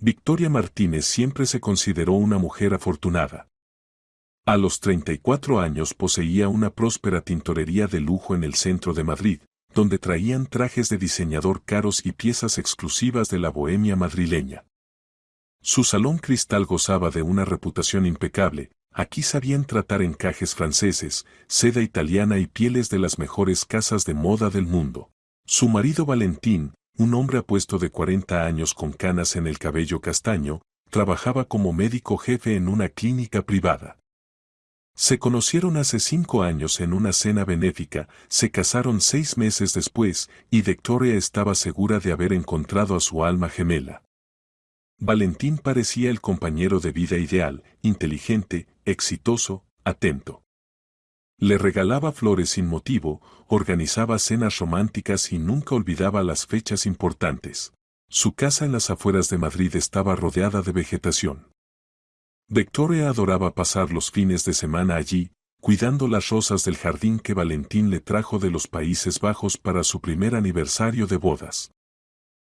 Victoria Martínez siempre se consideró una mujer afortunada. A los 34 años poseía una próspera tintorería de lujo en el centro de Madrid, donde traían trajes de diseñador caros y piezas exclusivas de la bohemia madrileña. Su salón cristal gozaba de una reputación impecable. Aquí sabían tratar encajes franceses, seda italiana y pieles de las mejores casas de moda del mundo. Su marido Valentín, un hombre apuesto de 40 años con canas en el cabello castaño, trabajaba como médico jefe en una clínica privada. Se conocieron hace 5 años en una cena benéfica, se casaron 6 meses después, y Victoria estaba segura de haber encontrado a su alma gemela. Valentín parecía el compañero de vida ideal, inteligente, exitoso, atento. Le regalaba flores sin motivo, organizaba cenas románticas y nunca olvidaba las fechas importantes. Su casa en las afueras de Madrid estaba rodeada de vegetación. Victoria adoraba pasar los fines de semana allí, cuidando las rosas del jardín que Valentín le trajo de los Países Bajos para su primer aniversario de bodas.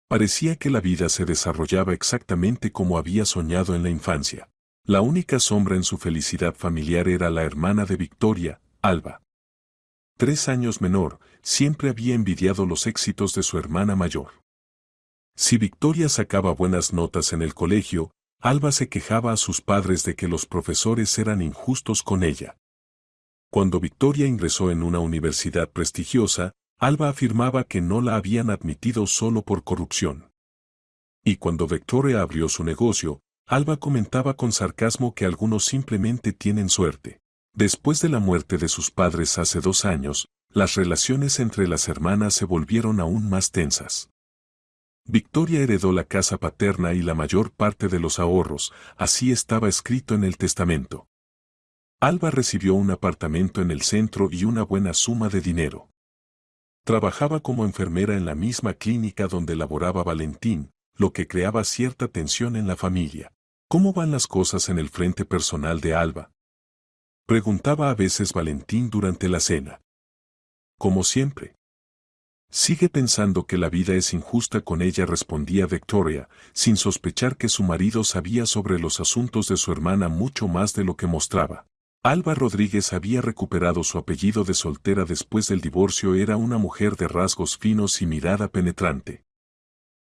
Parecía que la vida se desarrollaba exactamente como había soñado en la infancia. La única sombra en su felicidad familiar era la hermana de Victoria, Alba. 3 años menor, siempre había envidiado los éxitos de su hermana mayor. Si Victoria sacaba buenas notas en el colegio, Alba se quejaba a sus padres de que los profesores eran injustos con ella. Cuando Victoria ingresó en una universidad prestigiosa, Alba afirmaba que no la habían admitido solo por corrupción. Y cuando Victoria abrió su negocio, Alba comentaba con sarcasmo que algunos simplemente tienen suerte. Después de la muerte de sus padres hace 2 años, las relaciones entre las hermanas se volvieron aún más tensas. Victoria heredó la casa paterna y la mayor parte de los ahorros, así estaba escrito en el testamento. Alba recibió un apartamento en el centro y una buena suma de dinero. Trabajaba como enfermera en la misma clínica donde laboraba Valentín, lo que creaba cierta tensión en la familia. ¿Cómo van las cosas en el frente personal de Alba?, preguntaba a veces Valentín durante la cena. Como siempre. Sigue pensando que la vida es injusta con ella, respondía Victoria, sin sospechar que su marido sabía sobre los asuntos de su hermana mucho más de lo que mostraba. Alba Rodríguez había recuperado su apellido de soltera después del divorcio. Era una mujer de rasgos finos y mirada penetrante.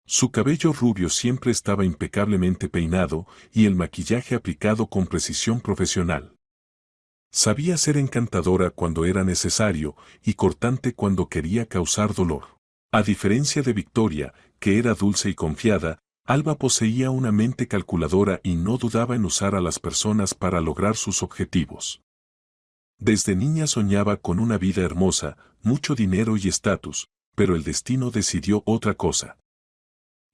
Su cabello rubio siempre estaba impecablemente peinado y el maquillaje aplicado con precisión profesional. Sabía ser encantadora cuando era necesario y cortante cuando quería causar dolor. A diferencia de Victoria, que era dulce y confiada, Alba poseía una mente calculadora y no dudaba en usar a las personas para lograr sus objetivos. Desde niña soñaba con una vida hermosa, mucho dinero y estatus, pero el destino decidió otra cosa.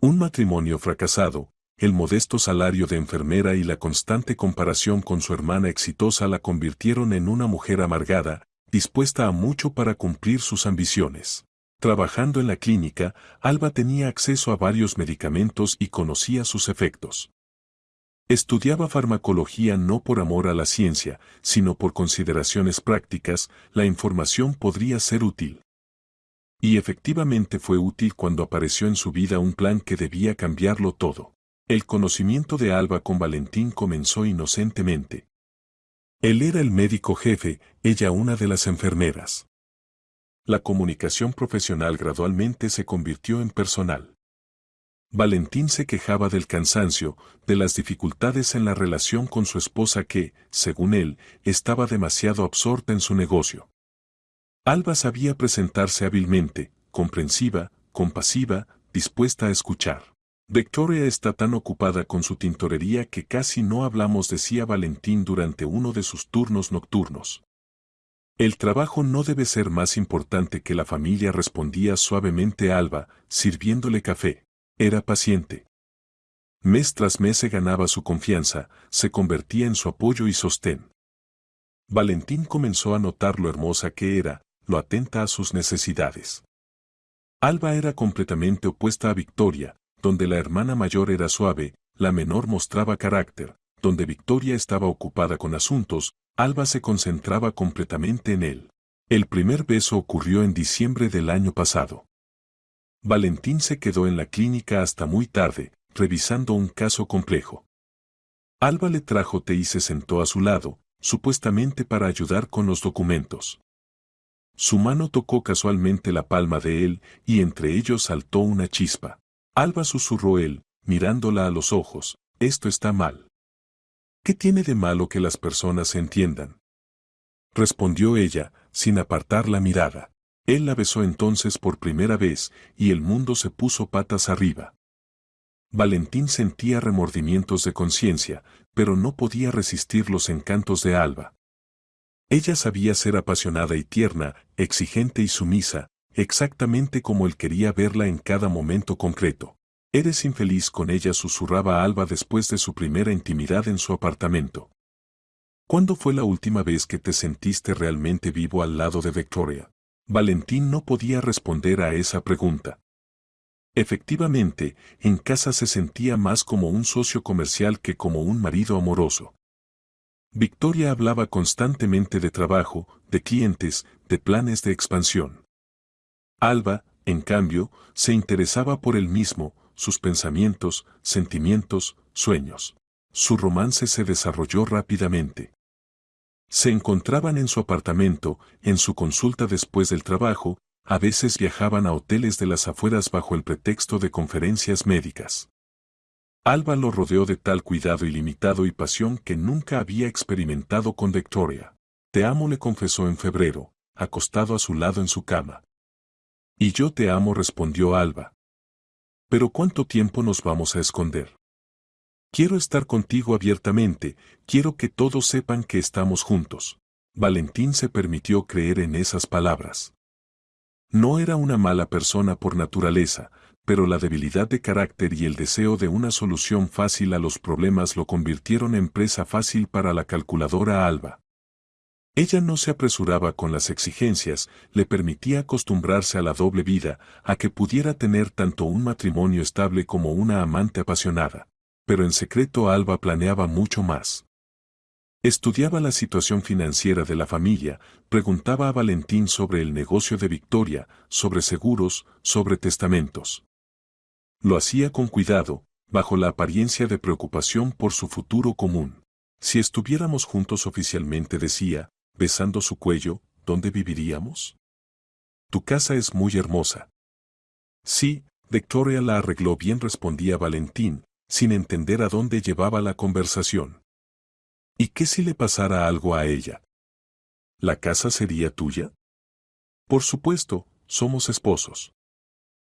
Un matrimonio fracasado, el modesto salario de enfermera y la constante comparación con su hermana exitosa la convirtieron en una mujer amargada, dispuesta a mucho para cumplir sus ambiciones. Trabajando en la clínica, Alba tenía acceso a varios medicamentos y conocía sus efectos. Estudiaba farmacología no por amor a la ciencia, sino por consideraciones prácticas. La información podría ser útil. Y efectivamente fue útil cuando apareció en su vida un plan que debía cambiarlo todo. El conocimiento de Alba con Valentín comenzó inocentemente. Él era el médico jefe, ella una de las enfermeras. La comunicación profesional gradualmente se convirtió en personal. Valentín se quejaba del cansancio, de las dificultades en la relación con su esposa que, según él, estaba demasiado absorta en su negocio. Alba sabía presentarse hábilmente, comprensiva, compasiva, dispuesta a escuchar. Victoria está tan ocupada con su tintorería que casi no hablamos, decía Valentín durante uno de sus turnos nocturnos. El trabajo no debe ser más importante que la familia, respondía suavemente Alba, sirviéndole café. Era paciente. Mes tras mes se ganaba su confianza, se convertía en su apoyo y sostén. Valentín comenzó a notar lo hermosa que era, lo atenta a sus necesidades. Alba era completamente opuesta a Victoria, donde la hermana mayor era suave, la menor mostraba carácter. Donde Victoria estaba ocupada con asuntos, Alba se concentraba completamente en él. El primer beso ocurrió en diciembre del año pasado. Valentín se quedó en la clínica hasta muy tarde, revisando un caso complejo. Alba le trajo té y se sentó a su lado, supuestamente para ayudar con los documentos. Su mano tocó casualmente la palma de él, y entre ellos saltó una chispa. Alba, susurró él, mirándola a los ojos, esto está mal. ¿Qué tiene de malo que las personas se entiendan? Respondió ella, sin apartar la mirada. Él la besó entonces por primera vez, y el mundo se puso patas arriba. Valentín sentía remordimientos de conciencia, pero no podía resistir los encantos de Alba. Ella sabía ser apasionada y tierna, exigente y sumisa, exactamente como él quería verla en cada momento concreto. Eres infeliz con ella, susurraba Alba después de su primera intimidad en su apartamento. ¿Cuándo fue la última vez que te sentiste realmente vivo al lado de Victoria? Valentín no podía responder a esa pregunta. Efectivamente, en casa se sentía más como un socio comercial que como un marido amoroso. Victoria hablaba constantemente de trabajo, de clientes, de planes de expansión. Alba, en cambio, se interesaba por él mismo, sus pensamientos, sentimientos, sueños. Su romance se desarrolló rápidamente. Se encontraban en su apartamento, en su consulta después del trabajo, a veces viajaban a hoteles de las afueras bajo el pretexto de conferencias médicas. Alba lo rodeó de tal cuidado ilimitado y pasión que nunca había experimentado con Victoria. Te amo, le confesó en febrero, acostado a su lado en su cama. Y yo te amo, respondió Alba. Pero ¿cuánto tiempo nos vamos a esconder? Quiero estar contigo abiertamente, quiero que todos sepan que estamos juntos. Valentín se permitió creer en esas palabras. No era una mala persona por naturaleza, pero la debilidad de carácter y el deseo de una solución fácil a los problemas lo convirtieron en presa fácil para la calculadora Alba. Ella no se apresuraba con las exigencias, le permitía acostumbrarse a la doble vida, a que pudiera tener tanto un matrimonio estable como una amante apasionada. Pero en secreto Alba planeaba mucho más. Estudiaba la situación financiera de la familia, preguntaba a Valentín sobre el negocio de Victoria, sobre seguros, sobre testamentos. Lo hacía con cuidado, bajo la apariencia de preocupación por su futuro común. Si estuviéramos juntos oficialmente, decía, besando su cuello, ¿dónde viviríamos? Tu casa es muy hermosa. Sí, Victoria la arregló bien, respondía Valentín, sin entender a dónde llevaba la conversación. ¿Y qué si le pasara algo a ella? ¿La casa sería tuya? Por supuesto, somos esposos.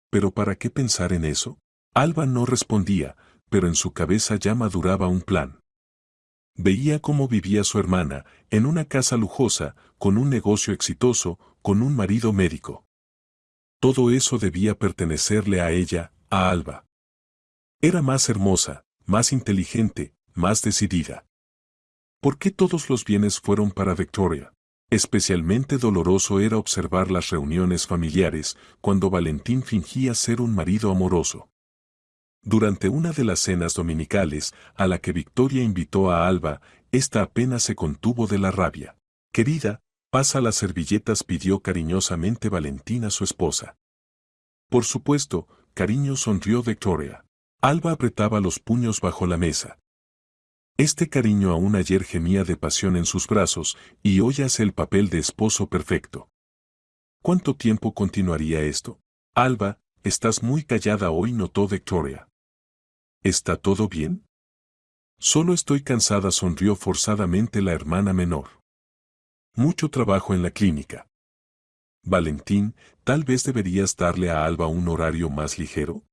¿Pero para qué pensar en eso? Alba no respondía, pero en su cabeza ya maduraba un plan. Veía cómo vivía su hermana, en una casa lujosa, con un negocio exitoso, con un marido médico. Todo eso debía pertenecerle a ella, a Alba. Era más hermosa, más inteligente, más decidida. ¿Por qué todos los bienes fueron para Victoria? Especialmente doloroso era observar las reuniones familiares, cuando Valentín fingía ser un marido amoroso. Durante una de las cenas dominicales, a la que Victoria invitó a Alba, ésta apenas se contuvo de la rabia. Querida, pasa las servilletas, pidió cariñosamente Valentín a su esposa. Por supuesto, cariño, sonrió Victoria. Alba apretaba los puños bajo la mesa. Este cariño aún ayer gemía de pasión en sus brazos, y hoy hace el papel de esposo perfecto. ¿Cuánto tiempo continuaría esto? Alba, estás muy callada hoy, notó Victoria. ¿Está todo bien? Solo estoy cansada, sonrió forzadamente la hermana menor. Mucho trabajo en la clínica. Valentín, tal vez deberías darle a Alba un horario más ligero,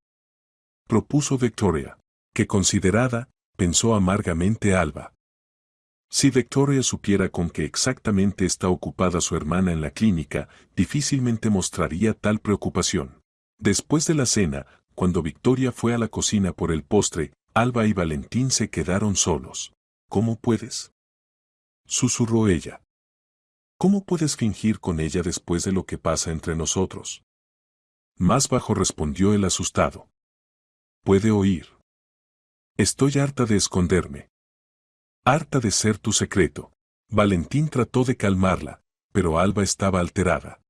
propuso Victoria. Que considerada, pensó amargamente Alba. Si Victoria supiera con qué exactamente está ocupada su hermana en la clínica, difícilmente mostraría tal preocupación. Después de la cena, cuando Victoria fue a la cocina por el postre, Alba y Valentín se quedaron solos. ¿Cómo puedes? Susurró ella. ¿Cómo puedes fingir con ella después de lo que pasa entre nosotros? Más bajo respondió el asustado. Puede oír. Estoy harta de esconderme. Harta de ser tu secreto. Valentín trató de calmarla, pero Alba estaba alterada.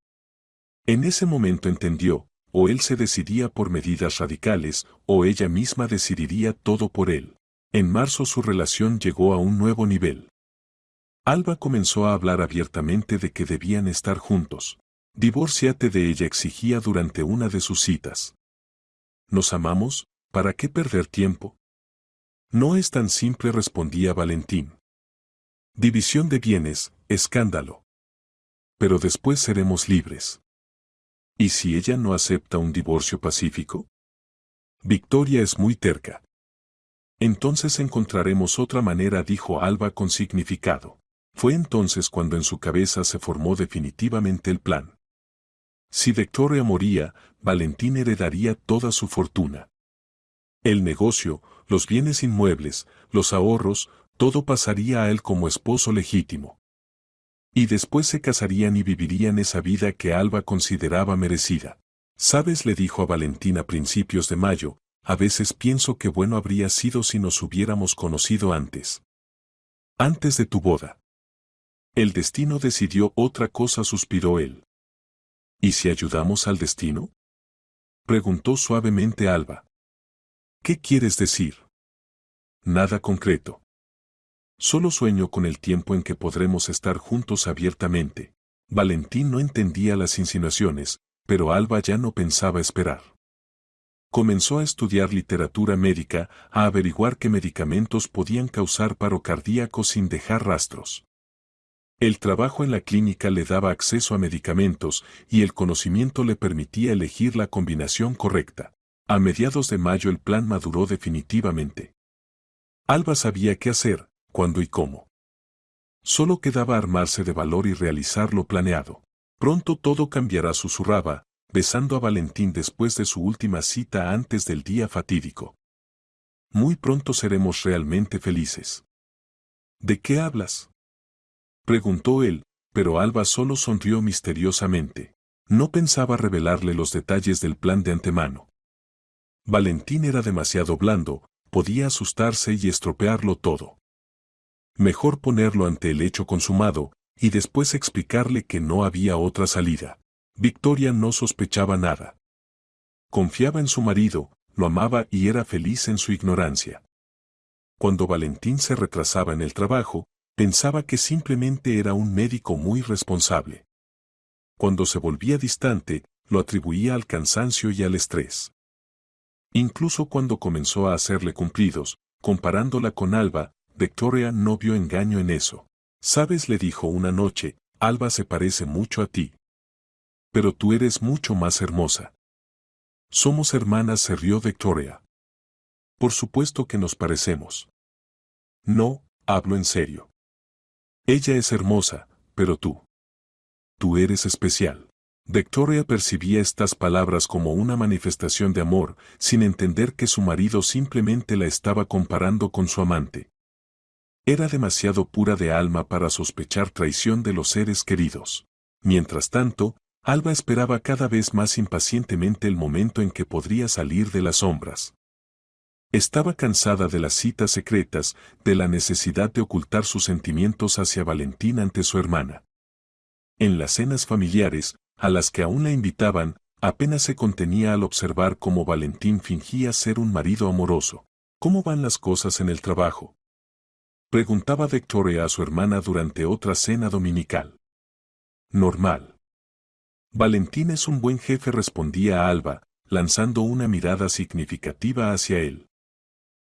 En ese momento entendió, o él se decidía por medidas radicales, o ella misma decidiría todo por él. En marzo su relación llegó a un nuevo nivel. Alba comenzó a hablar abiertamente de que debían estar juntos. Divórciate de ella, exigía durante una de sus citas. ¿Nos amamos? ¿Para qué perder tiempo? No es tan simple, respondía Valentín. División de bienes, escándalo. Pero después seremos libres. ¿Y si ella no acepta un divorcio pacífico? Victoria es muy terca. Entonces encontraremos otra manera, dijo Alba con significado. Fue entonces cuando en su cabeza se formó definitivamente el plan. Si Victoria moría, Valentín heredaría toda su fortuna. El negocio, los bienes inmuebles, los ahorros, todo pasaría a él como esposo legítimo. Y después se casarían y vivirían esa vida que Alba consideraba merecida. ¿Sabes?, le dijo a Valentín a principios de mayo, a veces pienso que bueno habría sido si nos hubiéramos conocido antes. Antes de tu boda. El destino decidió otra cosa, suspiró él. ¿Y si ayudamos al destino?, preguntó suavemente Alba. ¿Qué quieres decir? Nada concreto. Solo sueño con el tiempo en que podremos estar juntos abiertamente. Valentín no entendía las insinuaciones, pero Alba ya no pensaba esperar. Comenzó a estudiar literatura médica, a averiguar qué medicamentos podían causar paro cardíaco sin dejar rastros. El trabajo en la clínica le daba acceso a medicamentos y el conocimiento le permitía elegir la combinación correcta. A mediados de mayo el plan maduró definitivamente. Alba sabía qué hacer, cuándo y cómo. Solo quedaba armarse de valor y realizar lo planeado. Pronto todo cambiará, susurraba, besando a Valentín después de su última cita antes del día fatídico. Muy pronto seremos realmente felices. ¿De qué hablas?, preguntó él, pero Alba solo sonrió misteriosamente. No pensaba revelarle los detalles del plan de antemano. Valentín era demasiado blando, podía asustarse y estropearlo todo. Mejor ponerlo ante el hecho consumado, y después explicarle que no había otra salida. Victoria no sospechaba nada. Confiaba en su marido, lo amaba y era feliz en su ignorancia. Cuando Valentín se retrasaba en el trabajo, pensaba que simplemente era un médico muy responsable. Cuando se volvía distante, lo atribuía al cansancio y al estrés. Incluso cuando comenzó a hacerle cumplidos, comparándola con Alba, Victoria no vio engaño en eso. ¿Sabes?, le dijo una noche, Alba se parece mucho a ti. Pero tú eres mucho más hermosa. Somos hermanas, se rió Victoria. Por supuesto que nos parecemos. No, hablo en serio. Ella es hermosa, pero tú. Tú eres especial. Victoria percibía estas palabras como una manifestación de amor, sin entender que su marido simplemente la estaba comparando con su amante. Era demasiado pura de alma para sospechar traición de los seres queridos. Mientras tanto, Alba esperaba cada vez más impacientemente el momento en que podría salir de las sombras. Estaba cansada de las citas secretas, de la necesidad de ocultar sus sentimientos hacia Valentín ante su hermana. En las cenas familiares, a las que aún la invitaban, apenas se contenía al observar cómo Valentín fingía ser un marido amoroso. ¿Cómo van las cosas en el trabajo?, preguntaba Victoria a su hermana durante otra cena dominical. Normal. Valentín es un buen jefe, respondía Alba, lanzando una mirada significativa hacia él.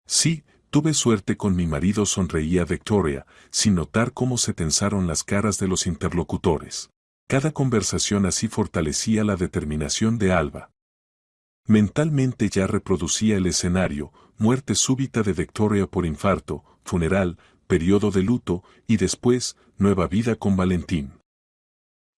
Sí, tuve suerte con mi marido, sonreía Victoria, sin notar cómo se tensaron las caras de los interlocutores. Cada conversación así fortalecía la determinación de Alba. Mentalmente ya reproducía el escenario: muerte súbita de Victoria por infarto, funeral, periodo de luto, y después, nueva vida con Valentín.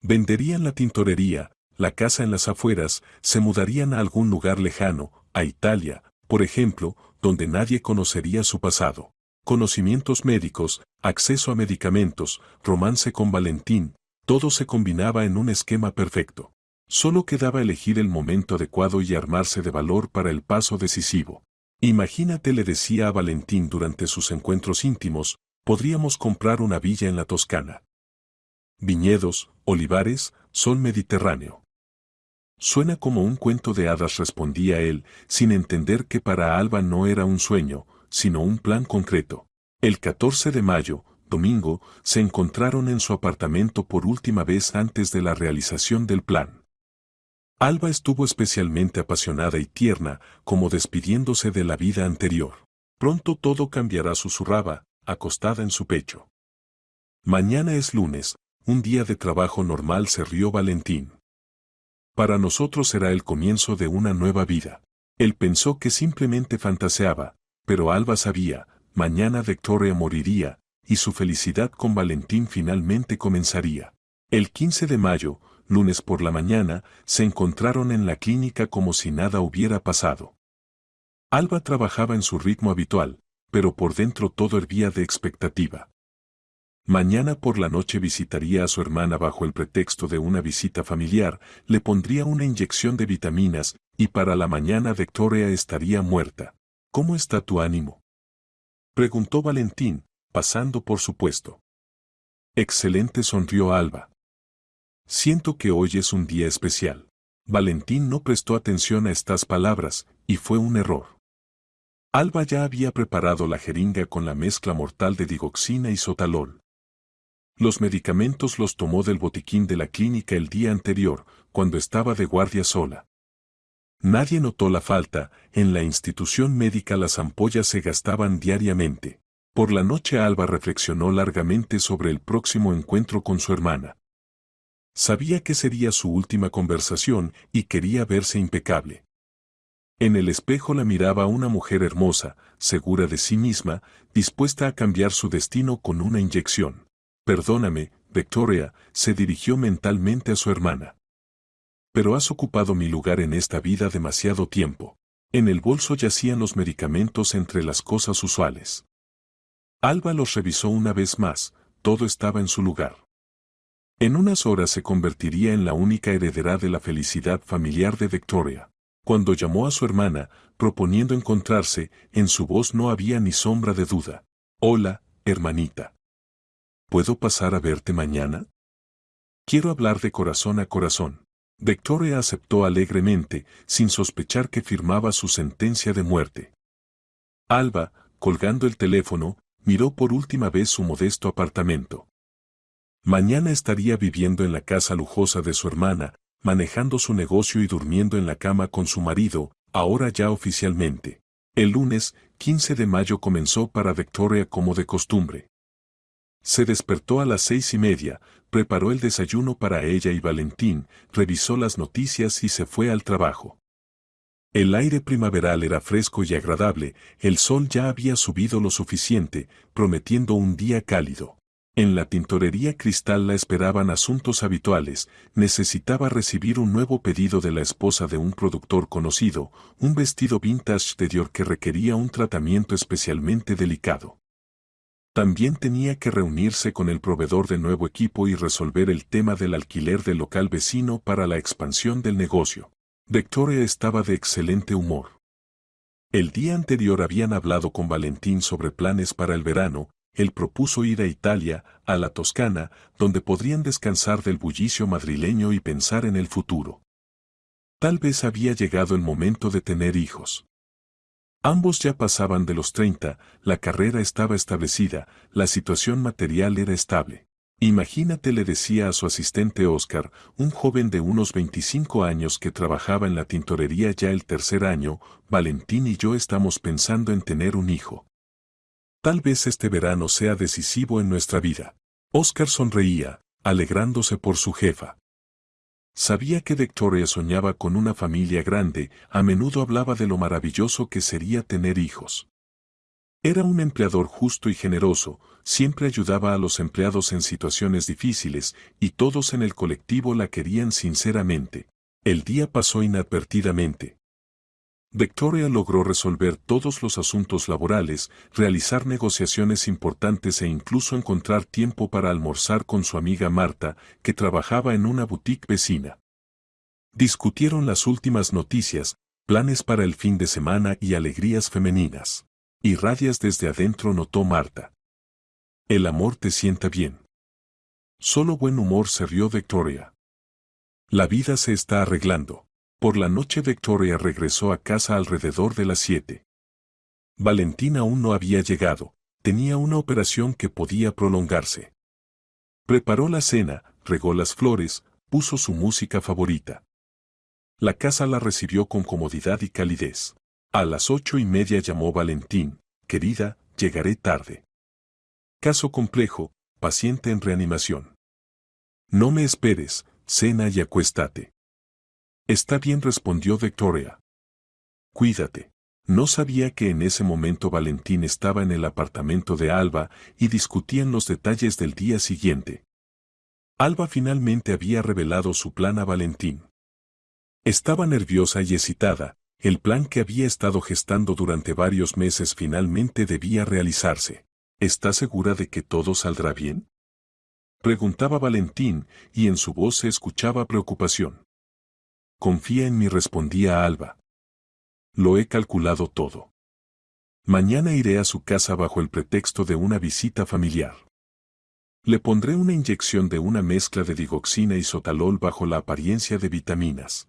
Venderían la tintorería, la casa en las afueras, se mudarían a algún lugar lejano, a Italia, por ejemplo, donde nadie conocería su pasado. Conocimientos médicos, acceso a medicamentos, romance con Valentín, todo se combinaba en un esquema perfecto. Solo quedaba elegir el momento adecuado y armarse de valor para el paso decisivo. Imagínate, le decía a Valentín durante sus encuentros íntimos, podríamos comprar una villa en la Toscana. Viñedos, olivares, sol mediterráneo. Suena como un cuento de hadas, respondía él, sin entender que para Alba no era un sueño, sino un plan concreto. El 14 de mayo, domingo, se encontraron en su apartamento por última vez antes de la realización del plan. Alba estuvo especialmente apasionada y tierna, como despidiéndose de la vida anterior. Pronto todo cambiará, susurraba, acostada en su pecho. Mañana es lunes, un día de trabajo normal, se rió Valentín. Para nosotros será el comienzo de una nueva vida. Él pensó que simplemente fantaseaba, pero Alba sabía, mañana Victoria moriría, y su felicidad con Valentín finalmente comenzaría. El 15 de mayo, lunes por la mañana, se encontraron en la clínica como si nada hubiera pasado. Alba trabajaba en su ritmo habitual, pero por dentro todo hervía de expectativa. Mañana por la noche visitaría a su hermana bajo el pretexto de una visita familiar, le pondría una inyección de vitaminas, y para la mañana Victoria estaría muerta. ¿Cómo está tu ánimo?, preguntó Valentín, pasando por su puesto. Excelente, sonrió Alba. Siento que hoy es un día especial. Valentín no prestó atención a estas palabras, y fue un error. Alba ya había preparado la jeringa con la mezcla mortal de digoxina y sotalol. Los medicamentos los tomó del botiquín de la clínica el día anterior, cuando estaba de guardia sola. Nadie notó la falta, en la institución médica las ampollas se gastaban diariamente. Por la noche Alba reflexionó largamente sobre el próximo encuentro con su hermana. Sabía que sería su última conversación y quería verse impecable. En el espejo la miraba una mujer hermosa, segura de sí misma, dispuesta a cambiar su destino con una inyección. Perdóname, Victoria, se dirigió mentalmente a su hermana. Pero has ocupado mi lugar en esta vida demasiado tiempo. En el bolso yacían los medicamentos entre las cosas usuales. Alba los revisó una vez más, todo estaba en su lugar. En unas horas se convertiría en la única heredera de la felicidad familiar de Victoria. Cuando llamó a su hermana, proponiendo encontrarse, en su voz no había ni sombra de duda. Hola, hermanita. ¿Puedo pasar a verte mañana? Quiero hablar de corazón a corazón. Victoria aceptó alegremente, sin sospechar que firmaba su sentencia de muerte. Alba, colgando el teléfono, miró por última vez su modesto apartamento. Mañana estaría viviendo en la casa lujosa de su hermana, manejando su negocio y durmiendo en la cama con su marido, ahora ya oficialmente. El lunes, 15 de mayo comenzó para Victoria como de costumbre. Se despertó a las 6:30, preparó el desayuno para ella y Valentín, revisó las noticias y se fue al trabajo. El aire primaveral era fresco y agradable, el sol ya había subido lo suficiente, prometiendo un día cálido. En la tintorería Cristal la esperaban asuntos habituales, necesitaba recibir un nuevo pedido de la esposa de un productor conocido, un vestido vintage de Dior que requería un tratamiento especialmente delicado. También tenía que reunirse con el proveedor de nuevo equipo y resolver el tema del alquiler del local vecino para la expansión del negocio. Victoria estaba de excelente humor. El día anterior habían hablado con Valentín sobre planes para el verano, él propuso ir a Italia, a la Toscana, donde podrían descansar del bullicio madrileño y pensar en el futuro. Tal vez había llegado el momento de tener hijos. Ambos ya pasaban de los 30, la carrera estaba establecida, la situación material era estable. Imagínate, le decía a su asistente Oscar, un joven de unos 25 años que trabajaba en la tintorería ya el tercer año, Valentín y yo estamos pensando en tener un hijo. Tal vez este verano sea decisivo en nuestra vida. Oscar sonreía, alegrándose por su jefa. Sabía que Victoria soñaba con una familia grande, a menudo hablaba de lo maravilloso que sería tener hijos. Era un empleador justo y generoso, siempre ayudaba a los empleados en situaciones difíciles, y todos en el colectivo la querían sinceramente. El día pasó inadvertidamente. Victoria logró resolver todos los asuntos laborales, realizar negociaciones importantes e incluso encontrar tiempo para almorzar con su amiga Marta, que trabajaba en una boutique vecina. Discutieron las últimas noticias, planes para el fin de semana y alegrías femeninas. Irradias desde adentro, notó Marta. El amor te sienta bien. Solo buen humor, se rió Victoria. La vida se está arreglando. Por la noche Victoria regresó a casa alrededor de las 7. Valentín aún no había llegado, tenía una operación que podía prolongarse. Preparó la cena, regó las flores, puso su música favorita. La casa la recibió con comodidad y calidez. A las 8:30 llamó Valentín: querida, llegaré tarde. Caso complejo, paciente en reanimación. No me esperes, cena y acuéstate. Está bien, respondió Victoria. Cuídate. No sabía que en ese momento Valentín estaba en el apartamento de Alba y discutían los detalles del día siguiente. Alba finalmente había revelado su plan a Valentín. Estaba nerviosa y excitada, el plan que había estado gestando durante varios meses finalmente debía realizarse. ¿Estás segura de que todo saldrá bien?, preguntaba Valentín, y en su voz se escuchaba preocupación. Confía en mí, respondía Alba. Lo he calculado todo. Mañana iré a su casa bajo el pretexto de una visita familiar. Le pondré una inyección de una mezcla de digoxina y sotalol bajo la apariencia de vitaminas.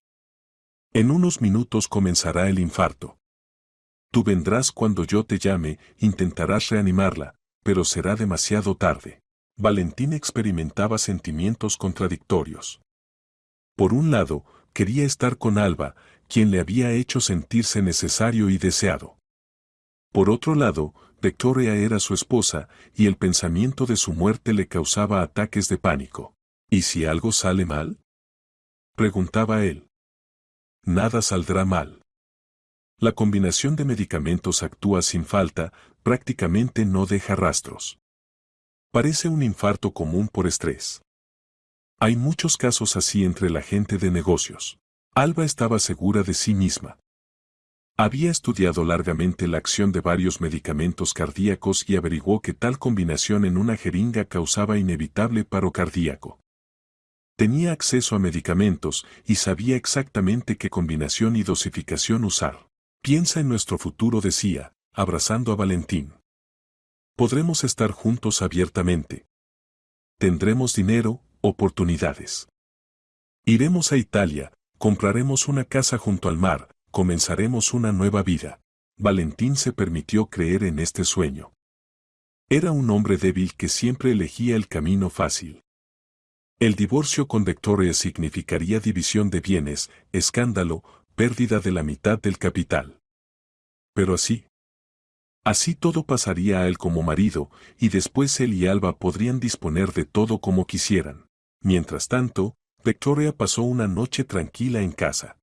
En unos minutos comenzará el infarto. Tú vendrás cuando yo te llame, intentarás reanimarla, pero será demasiado tarde. Valentín experimentaba sentimientos contradictorios. Por un lado, quería estar con Alba, quien le había hecho sentirse necesario y deseado. Por otro lado, Victoria era su esposa, y el pensamiento de su muerte le causaba ataques de pánico. ¿Y si algo sale mal?, preguntaba él. Nada saldrá mal. La combinación de medicamentos actúa sin falta, prácticamente no deja rastros. Parece un infarto común por estrés. Hay muchos casos así entre la gente de negocios. Alba estaba segura de sí misma. Había estudiado largamente la acción de varios medicamentos cardíacos y averiguó que tal combinación en una jeringa causaba inevitable paro cardíaco. Tenía acceso a medicamentos y sabía exactamente qué combinación y dosificación usar. Piensa en nuestro futuro, decía, abrazando a Valentín. Podremos estar juntos abiertamente. Tendremos dinero, oportunidades. Iremos a Italia, compraremos una casa junto al mar, comenzaremos una nueva vida. Valentín se permitió creer en este sueño. Era un hombre débil que siempre elegía el camino fácil. El divorcio con Victoria significaría división de bienes, escándalo, pérdida de la mitad del capital. Pero así todo pasaría a él como marido, y después él y Alba podrían disponer de todo como quisieran. Mientras tanto, Victoria pasó una noche tranquila en casa.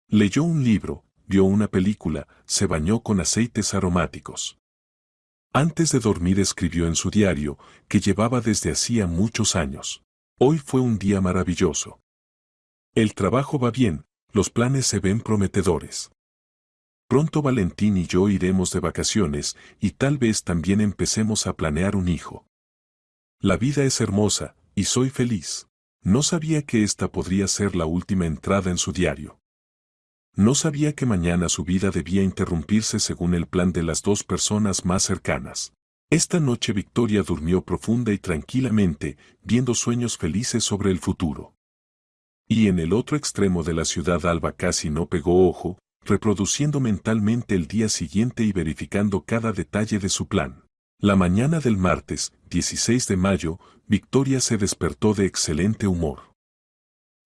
Leyó un libro, vio una película, se bañó con aceites aromáticos. Antes de dormir escribió en su diario, que llevaba desde hacía muchos años. Hoy fue un día maravilloso. El trabajo va bien, los planes se ven prometedores. Pronto Valentín y yo iremos de vacaciones, y tal vez también empecemos a planear un hijo. La vida es hermosa, y soy feliz. No sabía que esta podría ser la última entrada en su diario. No sabía que mañana su vida debía interrumpirse según el plan de las dos personas más cercanas. Esta noche Victoria durmió profunda y tranquilamente, viendo sueños felices sobre el futuro. Y en el otro extremo de la ciudad Alba casi no pegó ojo, reproduciendo mentalmente el día siguiente y verificando cada detalle de su plan. La mañana del martes, 16 de mayo, Victoria se despertó de excelente humor.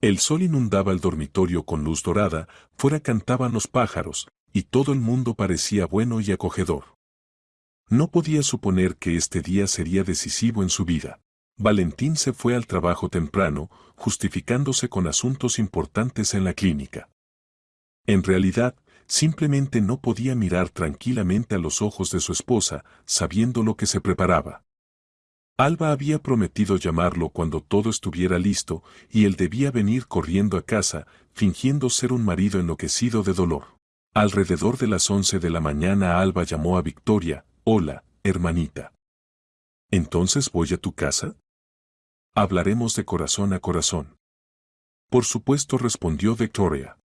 El sol inundaba el dormitorio con luz dorada, fuera cantaban los pájaros, y todo el mundo parecía bueno y acogedor. No podía suponer que este día sería decisivo en su vida. Valentín se fue al trabajo temprano, justificándose con asuntos importantes en la clínica. En realidad, simplemente no podía mirar tranquilamente a los ojos de su esposa, sabiendo lo que se preparaba. Alba había prometido llamarlo cuando todo estuviera listo, y él debía venir corriendo a casa, fingiendo ser un marido enloquecido de dolor. Alrededor de las 11 de la mañana Alba llamó a Victoria. Hola, hermanita. ¿Entonces voy a tu casa? Hablaremos de corazón a corazón. Por supuesto, respondió Victoria.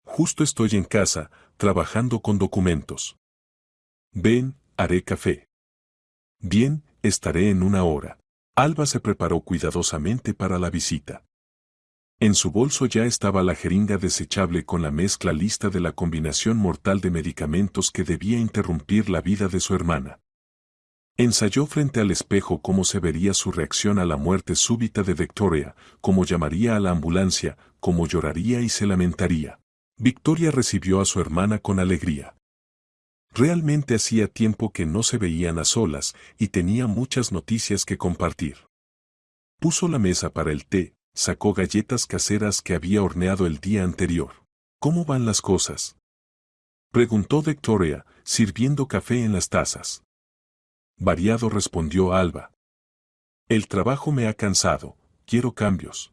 Justo estoy en casa, trabajando con documentos. Ven, haré café. Bien, estaré en una hora. Alba se preparó cuidadosamente para la visita. En su bolso ya estaba la jeringa desechable con la mezcla lista de la combinación mortal de medicamentos que debía interrumpir la vida de su hermana. Ensayó frente al espejo cómo se vería su reacción a la muerte súbita de Victoria, cómo llamaría a la ambulancia, cómo lloraría y se lamentaría. Victoria recibió a su hermana con alegría. Realmente hacía tiempo que no se veían a solas y tenía muchas noticias que compartir. Puso la mesa para el té, sacó galletas caseras que había horneado el día anterior. ¿Cómo van las cosas?, preguntó Victoria, sirviendo café en las tazas. Variado, respondió Alba. El trabajo me ha cansado, quiero cambios.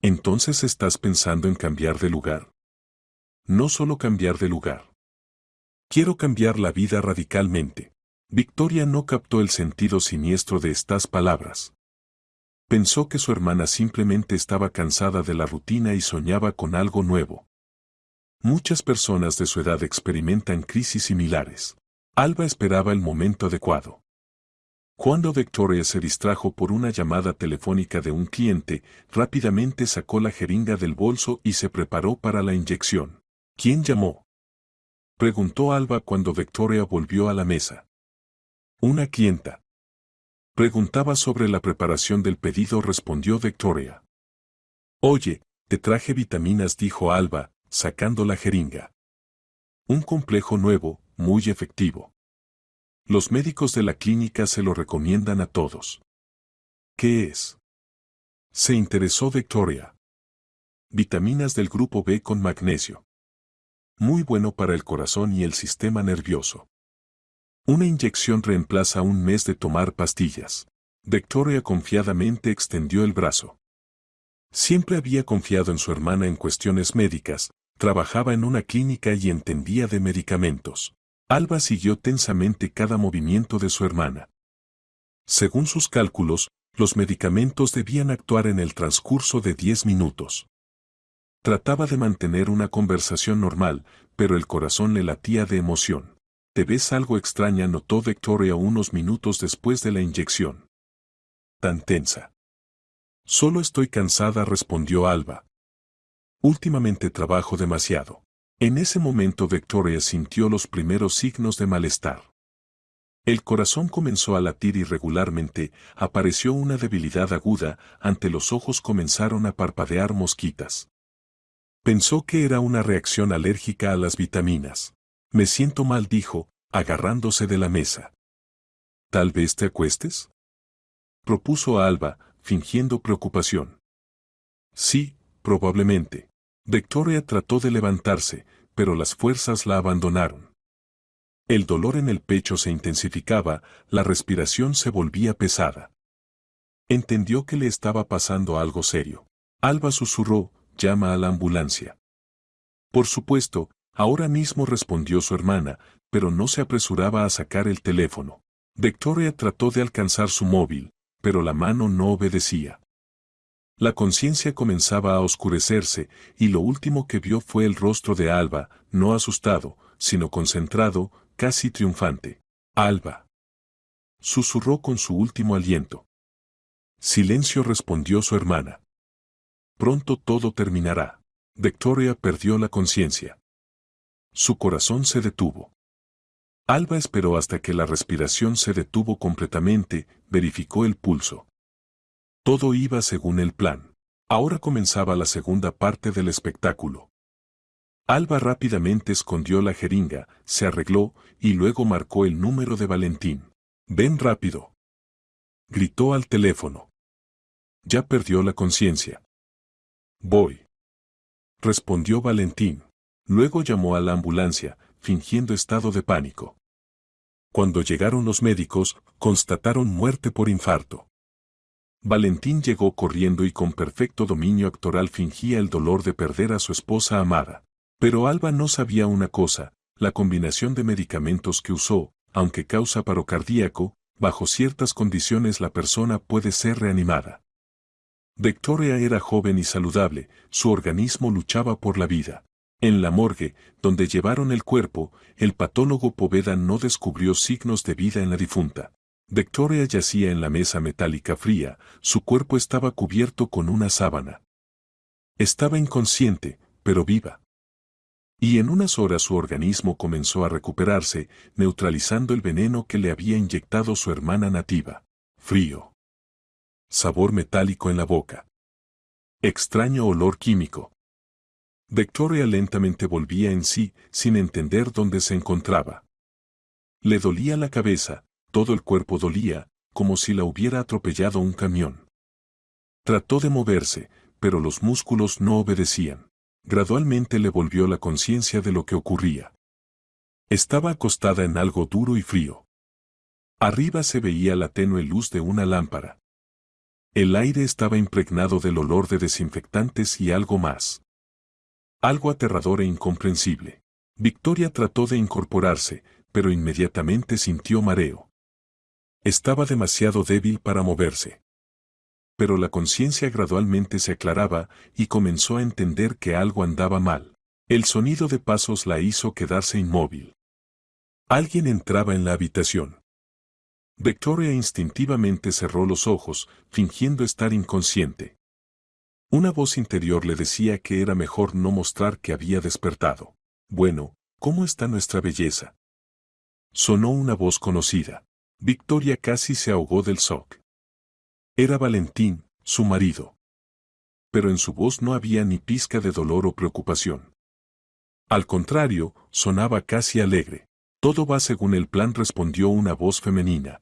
¿Entonces estás pensando en cambiar de lugar? No solo cambiar de lugar. Quiero cambiar la vida radicalmente. Victoria no captó el sentido siniestro de estas palabras. Pensó que su hermana simplemente estaba cansada de la rutina y soñaba con algo nuevo. Muchas personas de su edad experimentan crisis similares. Alba esperaba el momento adecuado. Cuando Victoria se distrajo por una llamada telefónica de un cliente, rápidamente sacó la jeringa del bolso y se preparó para la inyección. ¿Quién llamó?, preguntó Alba cuando Victoria volvió a la mesa. Una clienta. Preguntaba sobre la preparación del pedido, respondió Victoria. Oye, te traje vitaminas, dijo Alba, sacando la jeringa. Un complejo nuevo, muy efectivo. Los médicos de la clínica se lo recomiendan a todos. ¿Qué es?, se interesó Victoria. Vitaminas del grupo B con magnesio. Muy bueno para el corazón y el sistema nervioso. Una inyección reemplaza un mes de tomar pastillas. Victoria confiadamente extendió el brazo. Siempre había confiado en su hermana en cuestiones médicas, trabajaba en una clínica y entendía de medicamentos. Alba siguió tensamente cada movimiento de su hermana. Según sus cálculos, los medicamentos debían actuar en el transcurso de 10 minutos. Trataba de mantener una conversación normal, pero el corazón le latía de emoción. «Te ves algo extraña», notó Victoria unos minutos después de la inyección. «Tan tensa». «Solo estoy cansada», respondió Alba. «Últimamente trabajo demasiado». En ese momento Victoria sintió los primeros signos de malestar. El corazón comenzó a latir irregularmente, apareció una debilidad aguda, ante los ojos comenzaron a parpadear mosquitas. Pensó que era una reacción alérgica a las vitaminas. «Me siento mal», dijo, agarrándose de la mesa. «¿Tal vez te acuestes?», propuso Alba, fingiendo preocupación. «Sí, probablemente». Victoria trató de levantarse, pero las fuerzas la abandonaron. El dolor en el pecho se intensificaba, la respiración se volvía pesada. Entendió que le estaba pasando algo serio. Alba susurró: «Llama a la ambulancia». «Por supuesto, ahora mismo», respondió su hermana, pero no se apresuraba a sacar el teléfono. Victoria trató de alcanzar su móvil, pero la mano no obedecía. La conciencia comenzaba a oscurecerse, y lo último que vio fue el rostro de Alba, no asustado, sino concentrado, casi triunfante. «Alba», susurró con su último aliento. «Silencio», respondió su hermana. «Pronto todo terminará». Victoria perdió la conciencia. Su corazón se detuvo. Alba esperó hasta que la respiración se detuvo completamente, verificó el pulso. Todo iba según el plan. Ahora comenzaba la segunda parte del espectáculo. Alba rápidamente escondió la jeringa, se arregló, y luego marcó el número de Valentín. «Ven rápido», gritó al teléfono. «Ya perdió la conciencia». «Voy», respondió Valentín. Luego llamó a la ambulancia, fingiendo estado de pánico. Cuando llegaron los médicos, constataron muerte por infarto. Valentín llegó corriendo y con perfecto dominio actoral fingía el dolor de perder a su esposa amada. Pero Alba no sabía una cosa: la combinación de medicamentos que usó, aunque causa paro cardíaco, bajo ciertas condiciones la persona puede ser reanimada. Victoria era joven y saludable, su organismo luchaba por la vida. En la morgue, donde llevaron el cuerpo, el patólogo Poveda no descubrió signos de vida en la difunta. Victoria yacía en la mesa metálica fría, su cuerpo estaba cubierto con una sábana. Estaba inconsciente, pero viva. Y en unas horas su organismo comenzó a recuperarse, neutralizando el veneno que le había inyectado su hermana nativa. Frío. Sabor metálico en la boca. Extraño olor químico. Victoria lentamente volvía en sí, sin entender dónde se encontraba. Le dolía la cabeza, todo el cuerpo dolía, como si la hubiera atropellado un camión. Trató de moverse, pero los músculos no obedecían. Gradualmente le volvió la conciencia de lo que ocurría. Estaba acostada en algo duro y frío. Arriba se veía la tenue luz de una lámpara. El aire estaba impregnado del olor de desinfectantes y algo más. Algo aterrador e incomprensible. Victoria trató de incorporarse, pero inmediatamente sintió mareo. Estaba demasiado débil para moverse. Pero la conciencia gradualmente se aclaraba y comenzó a entender que algo andaba mal. El sonido de pasos la hizo quedarse inmóvil. Alguien entraba en la habitación. Victoria instintivamente cerró los ojos, fingiendo estar inconsciente. Una voz interior le decía que era mejor no mostrar que había despertado. Bueno, ¿cómo está nuestra belleza? Sonó una voz conocida. Victoria casi se ahogó del shock. Era Valentín, su marido. Pero en su voz no había ni pizca de dolor o preocupación. Al contrario, sonaba casi alegre. Todo va según el plan, respondió una voz femenina.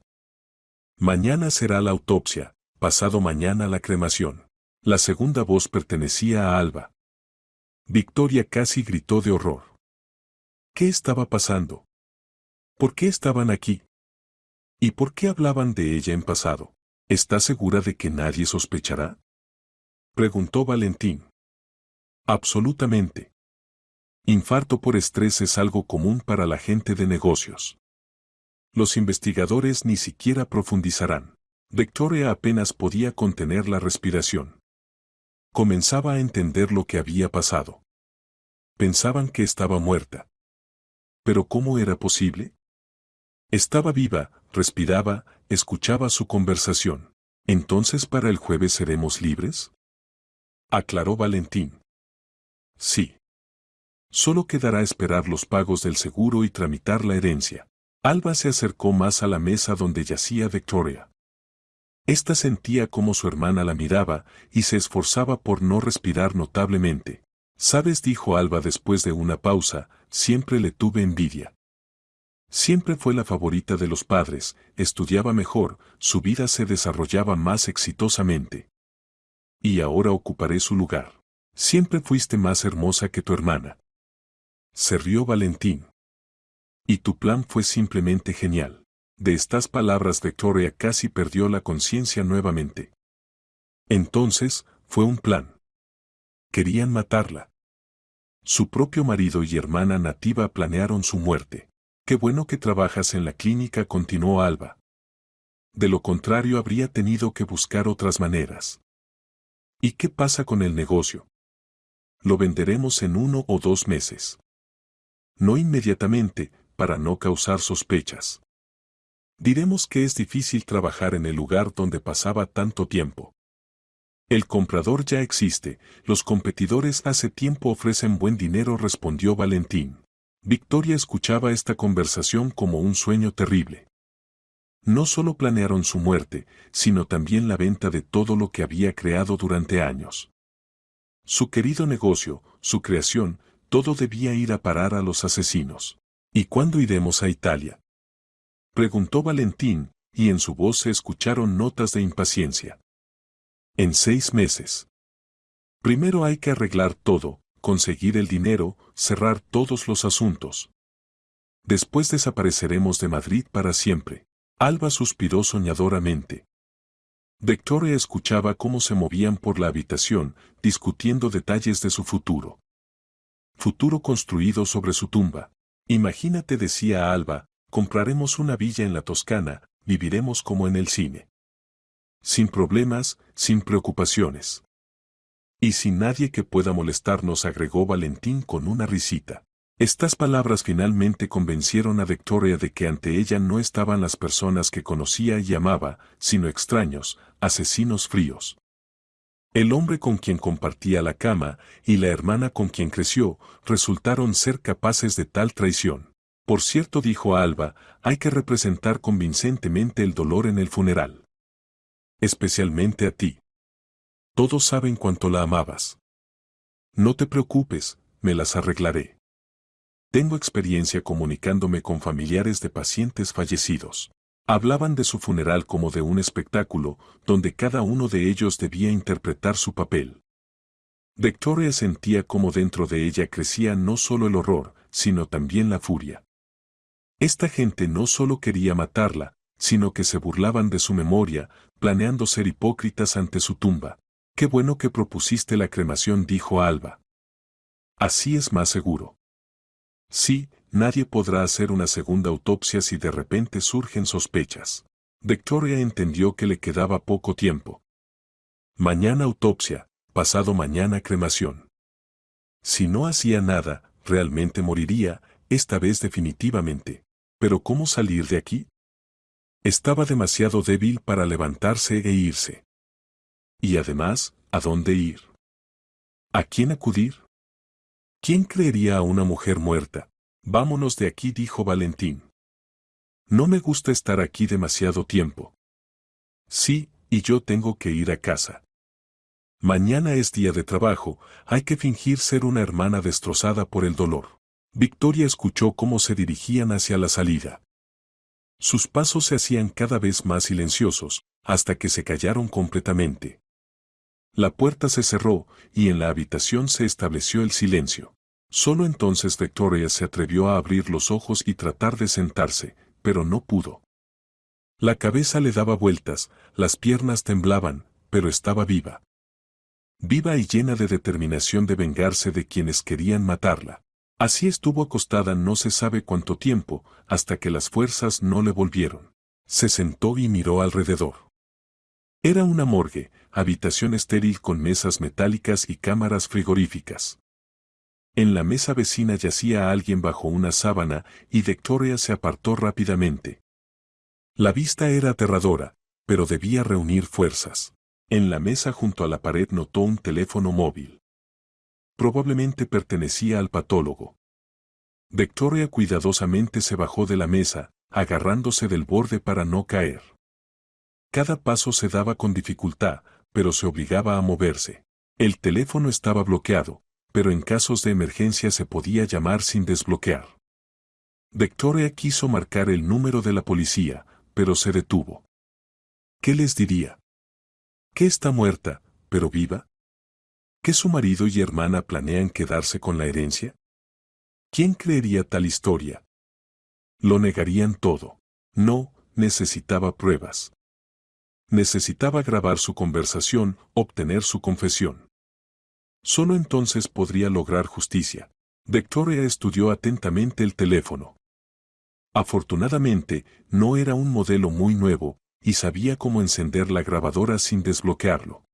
Mañana será la autopsia, pasado mañana la cremación. La segunda voz pertenecía a Alba. Victoria casi gritó de horror. ¿Qué estaba pasando? ¿Por qué estaban aquí? ¿Y por qué hablaban de ella en pasado? ¿Estás segura de que nadie sospechará? Preguntó Valentín. Absolutamente. Infarto por estrés es algo común para la gente de negocios. Los investigadores ni siquiera profundizarán. Victoria apenas podía contener la respiración. Comenzaba a entender lo que había pasado. Pensaban que estaba muerta. ¿Pero cómo era posible? Estaba viva, respiraba, escuchaba su conversación. ¿Entonces para el jueves seremos libres? Aclaró Valentín. Sí. Solo quedará esperar los pagos del seguro y tramitar la herencia. Alba se acercó más a la mesa donde yacía Victoria. Esta sentía cómo su hermana la miraba y se esforzaba por no respirar notablemente. ¿Sabes?, dijo Alba después de una pausa, siempre le tuve envidia. Siempre fue la favorita de los padres, estudiaba mejor, su vida se desarrollaba más exitosamente. Y ahora ocuparé su lugar. Siempre fuiste más hermosa que tu hermana. Se rió Valentín. Y tu plan fue simplemente genial. De estas palabras Victoria casi perdió la conciencia nuevamente. Entonces, fue un plan. Querían matarla. Su propio marido y hermana nativa planearon su muerte. Qué bueno que trabajas en la clínica, continuó Alba. De lo contrario habría tenido que buscar otras maneras. ¿Y qué pasa con el negocio? Lo venderemos en 1 o 2 meses. No inmediatamente, para no causar sospechas. Diremos que es difícil trabajar en el lugar donde pasaba tanto tiempo. El comprador ya existe, los competidores hace tiempo ofrecen buen dinero, respondió Valentín. Victoria escuchaba esta conversación como un sueño terrible. No solo planearon su muerte, sino también la venta de todo lo que había creado durante años. Su querido negocio, su creación, todo debía ir a parar a los asesinos. ¿Y cuándo iremos a Italia?, preguntó Valentín, y en su voz se escucharon notas de impaciencia. En 6 meses. Primero hay que arreglar todo, conseguir el dinero, cerrar todos los asuntos. Después desapareceremos de Madrid para siempre. Alba suspiró soñadoramente. Victoria escuchaba cómo se movían por la habitación, discutiendo detalles de su futuro. Futuro construido sobre su tumba. Imagínate, decía Alba, compraremos una villa en la Toscana, viviremos como en el cine. Sin problemas, sin preocupaciones. Y sin nadie que pueda molestarnos, agregó Valentín con una risita. Estas palabras finalmente convencieron a Victoria de que ante ella no estaban las personas que conocía y amaba, sino extraños, asesinos fríos. El hombre con quien compartía la cama y la hermana con quien creció resultaron ser capaces de tal traición. Por cierto, dijo Alba, hay que representar convincentemente el dolor en el funeral. Especialmente a ti. Todos saben cuánto la amabas. No te preocupes, me las arreglaré. Tengo experiencia comunicándome con familiares de pacientes fallecidos. Hablaban de su funeral como de un espectáculo, donde cada uno de ellos debía interpretar su papel. Victoria sentía cómo dentro de ella crecía no solo el horror, sino también la furia. Esta gente no solo quería matarla, sino que se burlaban de su memoria, planeando ser hipócritas ante su tumba. Qué bueno que propusiste la cremación, dijo Alba. Así es más seguro. Sí, nadie podrá hacer una segunda autopsia si de repente surgen sospechas. Victoria entendió que le quedaba poco tiempo. Mañana autopsia, pasado mañana cremación. Si no hacía nada, realmente moriría, esta vez definitivamente. Pero ¿cómo salir de aquí? Estaba demasiado débil para levantarse e irse. Y además, ¿a dónde ir? ¿A quién acudir? ¿Quién creería a una mujer muerta? Vámonos de aquí, dijo Valentín. No me gusta estar aquí demasiado tiempo. Sí, y yo tengo que ir a casa. Mañana es día de trabajo, hay que fingir ser una hermana destrozada por el dolor. Victoria escuchó cómo se dirigían hacia la salida. Sus pasos se hacían cada vez más silenciosos, hasta que se callaron completamente. La puerta se cerró, y en la habitación se estableció el silencio. Solo entonces Victoria se atrevió a abrir los ojos y tratar de sentarse, pero no pudo. La cabeza le daba vueltas, las piernas temblaban, pero estaba viva. Viva y llena de determinación de vengarse de quienes querían matarla. Así estuvo acostada no se sabe cuánto tiempo, hasta que las fuerzas no le volvieron. Se sentó y miró alrededor. Era una morgue, habitación estéril con mesas metálicas y cámaras frigoríficas. En la mesa vecina yacía alguien bajo una sábana y Victoria se apartó rápidamente. La vista era aterradora, pero debía reunir fuerzas. En la mesa junto a la pared notó un teléfono móvil. Probablemente pertenecía al patólogo. Victoria cuidadosamente se bajó de la mesa, agarrándose del borde para no caer. Cada paso se daba con dificultad, pero se obligaba a moverse. El teléfono estaba bloqueado, pero en casos de emergencia se podía llamar sin desbloquear. Victoria quiso marcar el número de la policía, pero se detuvo. ¿Qué les diría? ¿Que está muerta, pero viva? ¿Que su marido y hermana planean quedarse con la herencia? ¿Quién creería tal historia? Lo negarían todo. No, necesitaba pruebas. Necesitaba grabar su conversación, obtener su confesión. Solo entonces podría lograr justicia. Victoria estudió atentamente el teléfono. Afortunadamente, no era un modelo muy nuevo, y sabía cómo encender la grabadora sin desbloquearlo.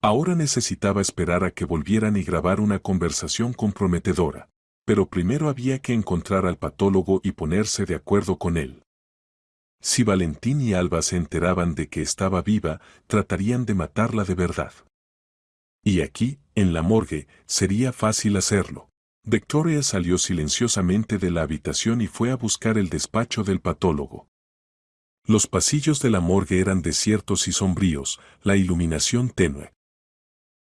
Ahora necesitaba esperar a que volvieran y grabar una conversación comprometedora. Pero primero había que encontrar al patólogo y ponerse de acuerdo con él. Si Valentín y Alba se enteraban de que estaba viva, tratarían de matarla de verdad. Y aquí, en la morgue, sería fácil hacerlo. Victoria salió silenciosamente de la habitación y fue a buscar el despacho del patólogo. Los pasillos de la morgue eran desiertos y sombríos, la iluminación tenue.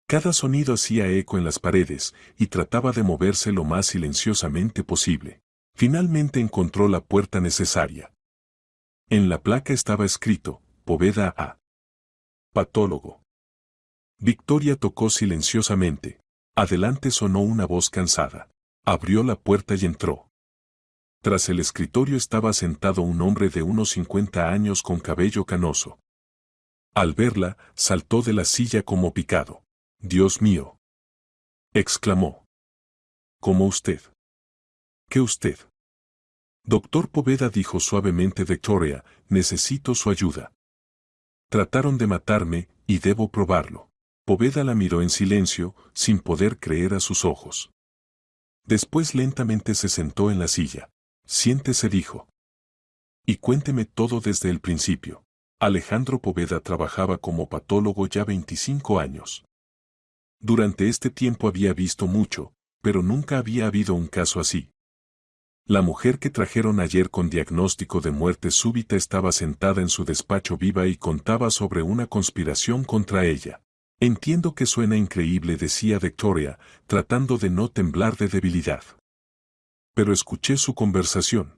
Cada sonido hacía eco en las paredes, y trataba de moverse lo más silenciosamente posible. Finalmente encontró la puerta necesaria. En la placa estaba escrito, Poveda A. Patólogo. Victoria tocó silenciosamente. Adelante sonó una voz cansada. Abrió la puerta y entró. Tras el escritorio estaba sentado un hombre de unos 50 años con cabello canoso. Al verla, saltó de la silla como picado. «Dios mío», exclamó. «¿Cómo usted?» «¿Qué usted?» «Doctor Poveda», dijo suavemente Victoria, «necesito su ayuda. Trataron de matarme, y debo probarlo». Poveda la miró en silencio, sin poder creer a sus ojos. Después lentamente se sentó en la silla. «Siéntese», dijo. «Y cuénteme todo desde el principio». Alejandro Poveda trabajaba como patólogo ya 25 años. Durante este tiempo había visto mucho, pero nunca había habido un caso así. La mujer que trajeron ayer con diagnóstico de muerte súbita estaba sentada en su despacho viva y contaba sobre una conspiración contra ella. Entiendo que suena increíble, decía Victoria, tratando de no temblar de debilidad. Pero escuché su conversación.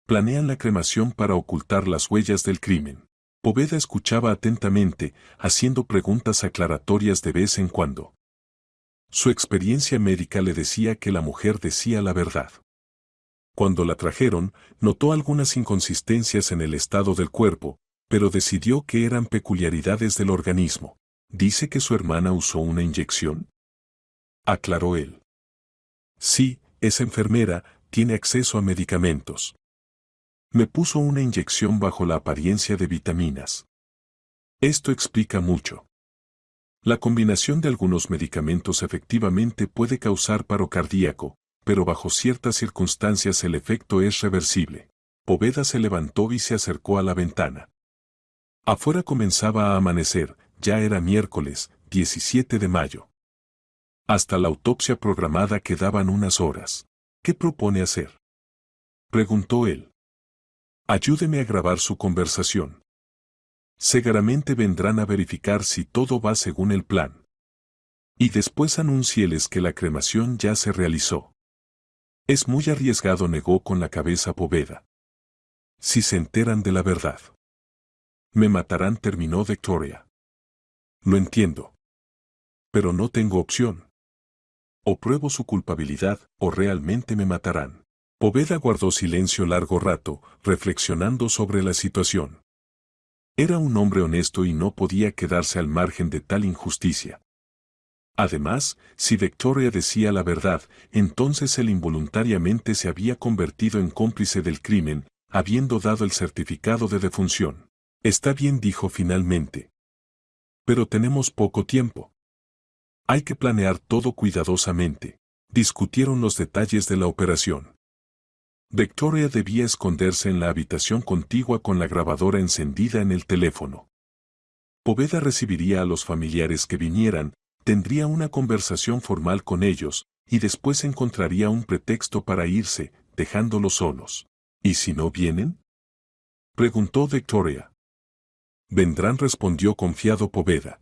Planean la cremación para ocultar las huellas del crimen. Poveda escuchaba atentamente, haciendo preguntas aclaratorias de vez en cuando. Su experiencia médica le decía que la mujer decía la verdad. Cuando la trajeron, notó algunas inconsistencias en el estado del cuerpo, pero decidió que eran peculiaridades del organismo. ¿Dice que su hermana usó una inyección?, aclaró él. Sí, es enfermera, tiene acceso a medicamentos. Me puso una inyección bajo la apariencia de vitaminas. Esto explica mucho. La combinación de algunos medicamentos efectivamente puede causar paro cardíaco, pero bajo ciertas circunstancias el efecto es reversible. Poveda se levantó y se acercó a la ventana. Afuera comenzaba a amanecer, ya era miércoles, 17 de mayo. Hasta la autopsia programada quedaban unas horas. ¿Qué propone hacer?, preguntó él. Ayúdeme a grabar su conversación. Seguramente vendrán a verificar si todo va según el plan. Y después anúncieles que la cremación ya se realizó. Es muy arriesgado, negó con la cabeza Poveda. Si se enteran de la verdad. Me matarán, terminó Victoria. Lo entiendo. Pero no tengo opción. O pruebo su culpabilidad, o realmente me matarán. Poveda guardó silencio largo rato, reflexionando sobre la situación. Era un hombre honesto y no podía quedarse al margen de tal injusticia. Además, si Victoria decía la verdad, entonces él involuntariamente se había convertido en cómplice del crimen, habiendo dado el certificado de defunción. Está bien, dijo finalmente. Pero tenemos poco tiempo. Hay que planear todo cuidadosamente. Discutieron los detalles de la operación. Victoria debía esconderse en la habitación contigua con la grabadora encendida en el teléfono. Poveda recibiría a los familiares que vinieran, tendría una conversación formal con ellos, y después encontraría un pretexto para irse, dejándolos solos. ¿Y si no vienen?, preguntó Victoria. Vendrán, respondió confiado Poveda.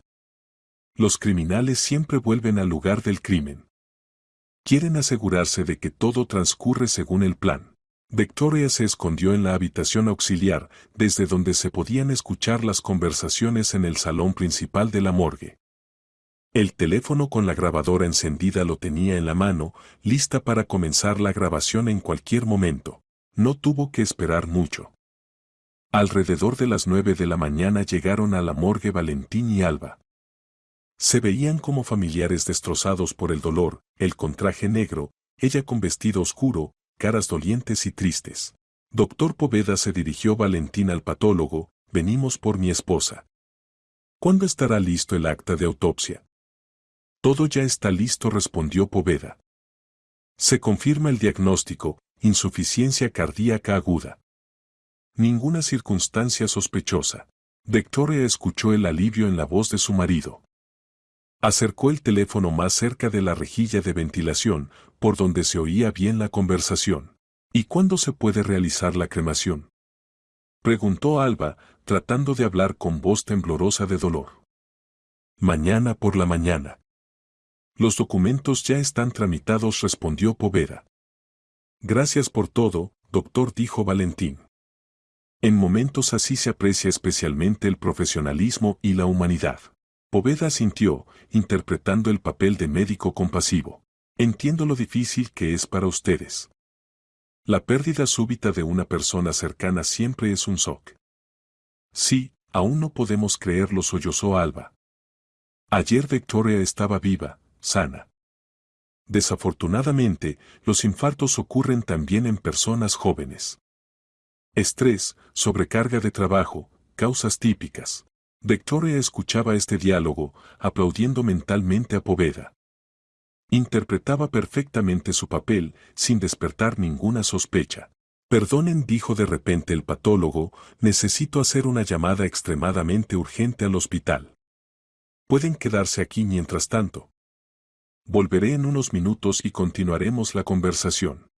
Los criminales siempre vuelven al lugar del crimen. Quieren asegurarse de que todo transcurre según el plan. Victoria se escondió en la habitación auxiliar, desde donde se podían escuchar las conversaciones en el salón principal de la morgue. El teléfono con la grabadora encendida lo tenía en la mano, lista para comenzar la grabación en cualquier momento. No tuvo que esperar mucho. Alrededor de las 9 de la mañana llegaron a la morgue Valentín y Alba. Se veían como familiares destrozados por el dolor, él con traje negro, ella con vestido oscuro, caras dolientes y tristes. Doctor Poveda, se dirigió Valentín al patólogo, venimos por mi esposa. ¿Cuándo estará listo el acta de autopsia? Todo ya está listo, respondió Poveda. Se confirma el diagnóstico, insuficiencia cardíaca aguda. Ninguna circunstancia sospechosa. Victoria escuchó el alivio en la voz de su marido. Acercó el teléfono más cerca de la rejilla de ventilación, por donde se oía bien la conversación. ¿Y cuándo se puede realizar la cremación?, preguntó Alba, tratando de hablar con voz temblorosa de dolor. Mañana por la mañana. Los documentos ya están tramitados, respondió Poveda. Gracias por todo, doctor, dijo Valentín. En momentos así se aprecia especialmente el profesionalismo y la humanidad. Poveda asintió, interpretando el papel de médico compasivo. Entiendo lo difícil que es para ustedes. La pérdida súbita de una persona cercana siempre es un shock. Sí, aún no podemos creerlo, sollozó Alba. Ayer Victoria estaba viva, sana. Desafortunadamente, los infartos ocurren también en personas jóvenes. Estrés, sobrecarga de trabajo, causas típicas. Victoria escuchaba este diálogo, aplaudiendo mentalmente a Poveda. Interpretaba perfectamente su papel, sin despertar ninguna sospecha. Perdonen, dijo de repente el patólogo, necesito hacer una llamada extremadamente urgente al hospital. Pueden quedarse aquí mientras tanto. Volveré en unos minutos y continuaremos la conversación.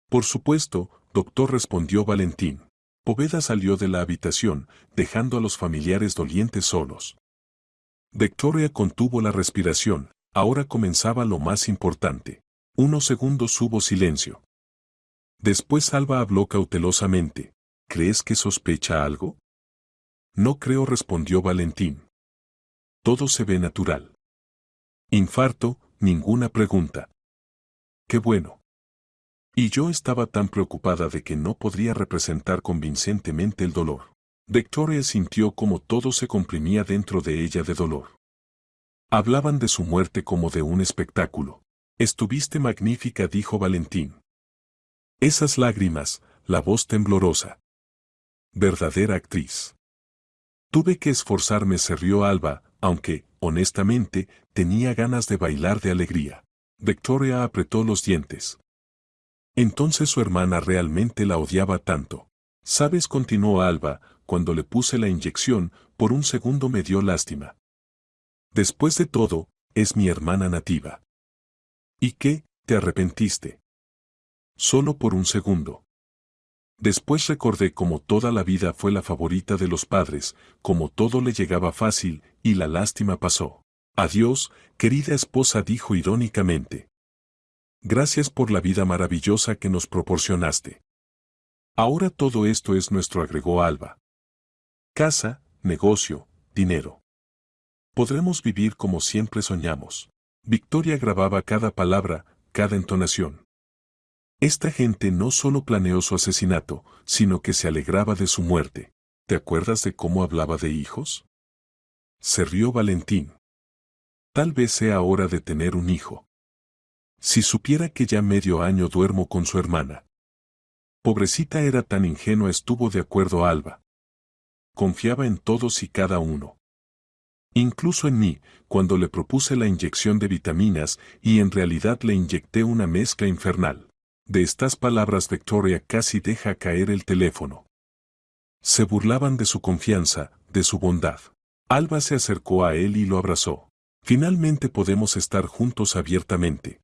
Por supuesto, doctor, respondió Valentín. Poveda salió de la habitación, dejando a los familiares dolientes solos. Victoria contuvo la respiración, ahora comenzaba lo más importante. Unos segundos hubo silencio. Después Alba habló cautelosamente. ¿Crees que sospecha algo? No creo, respondió Valentín. Todo se ve natural. Infarto, ninguna pregunta. Qué bueno. Y yo estaba tan preocupada de que no podría representar convincentemente el dolor. Victoria sintió como todo se comprimía dentro de ella de dolor. Hablaban de su muerte como de un espectáculo. Estuviste magnífica, dijo Valentín. Esas lágrimas, la voz temblorosa. Verdadera actriz. Tuve que esforzarme, se rió Alba, aunque, honestamente, tenía ganas de bailar de alegría. Victoria apretó los dientes. Entonces su hermana realmente la odiaba tanto. ¿Sabes?, continuó Alba, cuando le puse la inyección, por un segundo me dio lástima. Después de todo, es mi hermana nativa. ¿Y qué? ¿Te arrepentiste? Solo por un segundo. Después recordé cómo toda la vida fue la favorita de los padres, cómo todo le llegaba fácil, y la lástima pasó. Adiós, querida esposa, dijo irónicamente. Gracias por la vida maravillosa que nos proporcionaste. Ahora todo esto es nuestro, agregó Alba. Casa, negocio, dinero. Podremos vivir como siempre soñamos. Victoria grababa cada palabra, cada entonación. Esta gente no solo planeó su asesinato, sino que se alegraba de su muerte. ¿Te acuerdas de cómo hablaba de hijos? Se rió Valentín. Tal vez sea hora de tener un hijo. Si supiera que ya medio año duermo con su hermana. Pobrecita, era tan ingenua, estuvo de acuerdo Alba. Confiaba en todos y cada uno. Incluso en mí, cuando le propuse la inyección de vitaminas y en realidad le inyecté una mezcla infernal. De estas palabras Victoria casi deja caer el teléfono. Se burlaban de su confianza, de su bondad. Alba se acercó a él y lo abrazó. Finalmente podemos estar juntos abiertamente.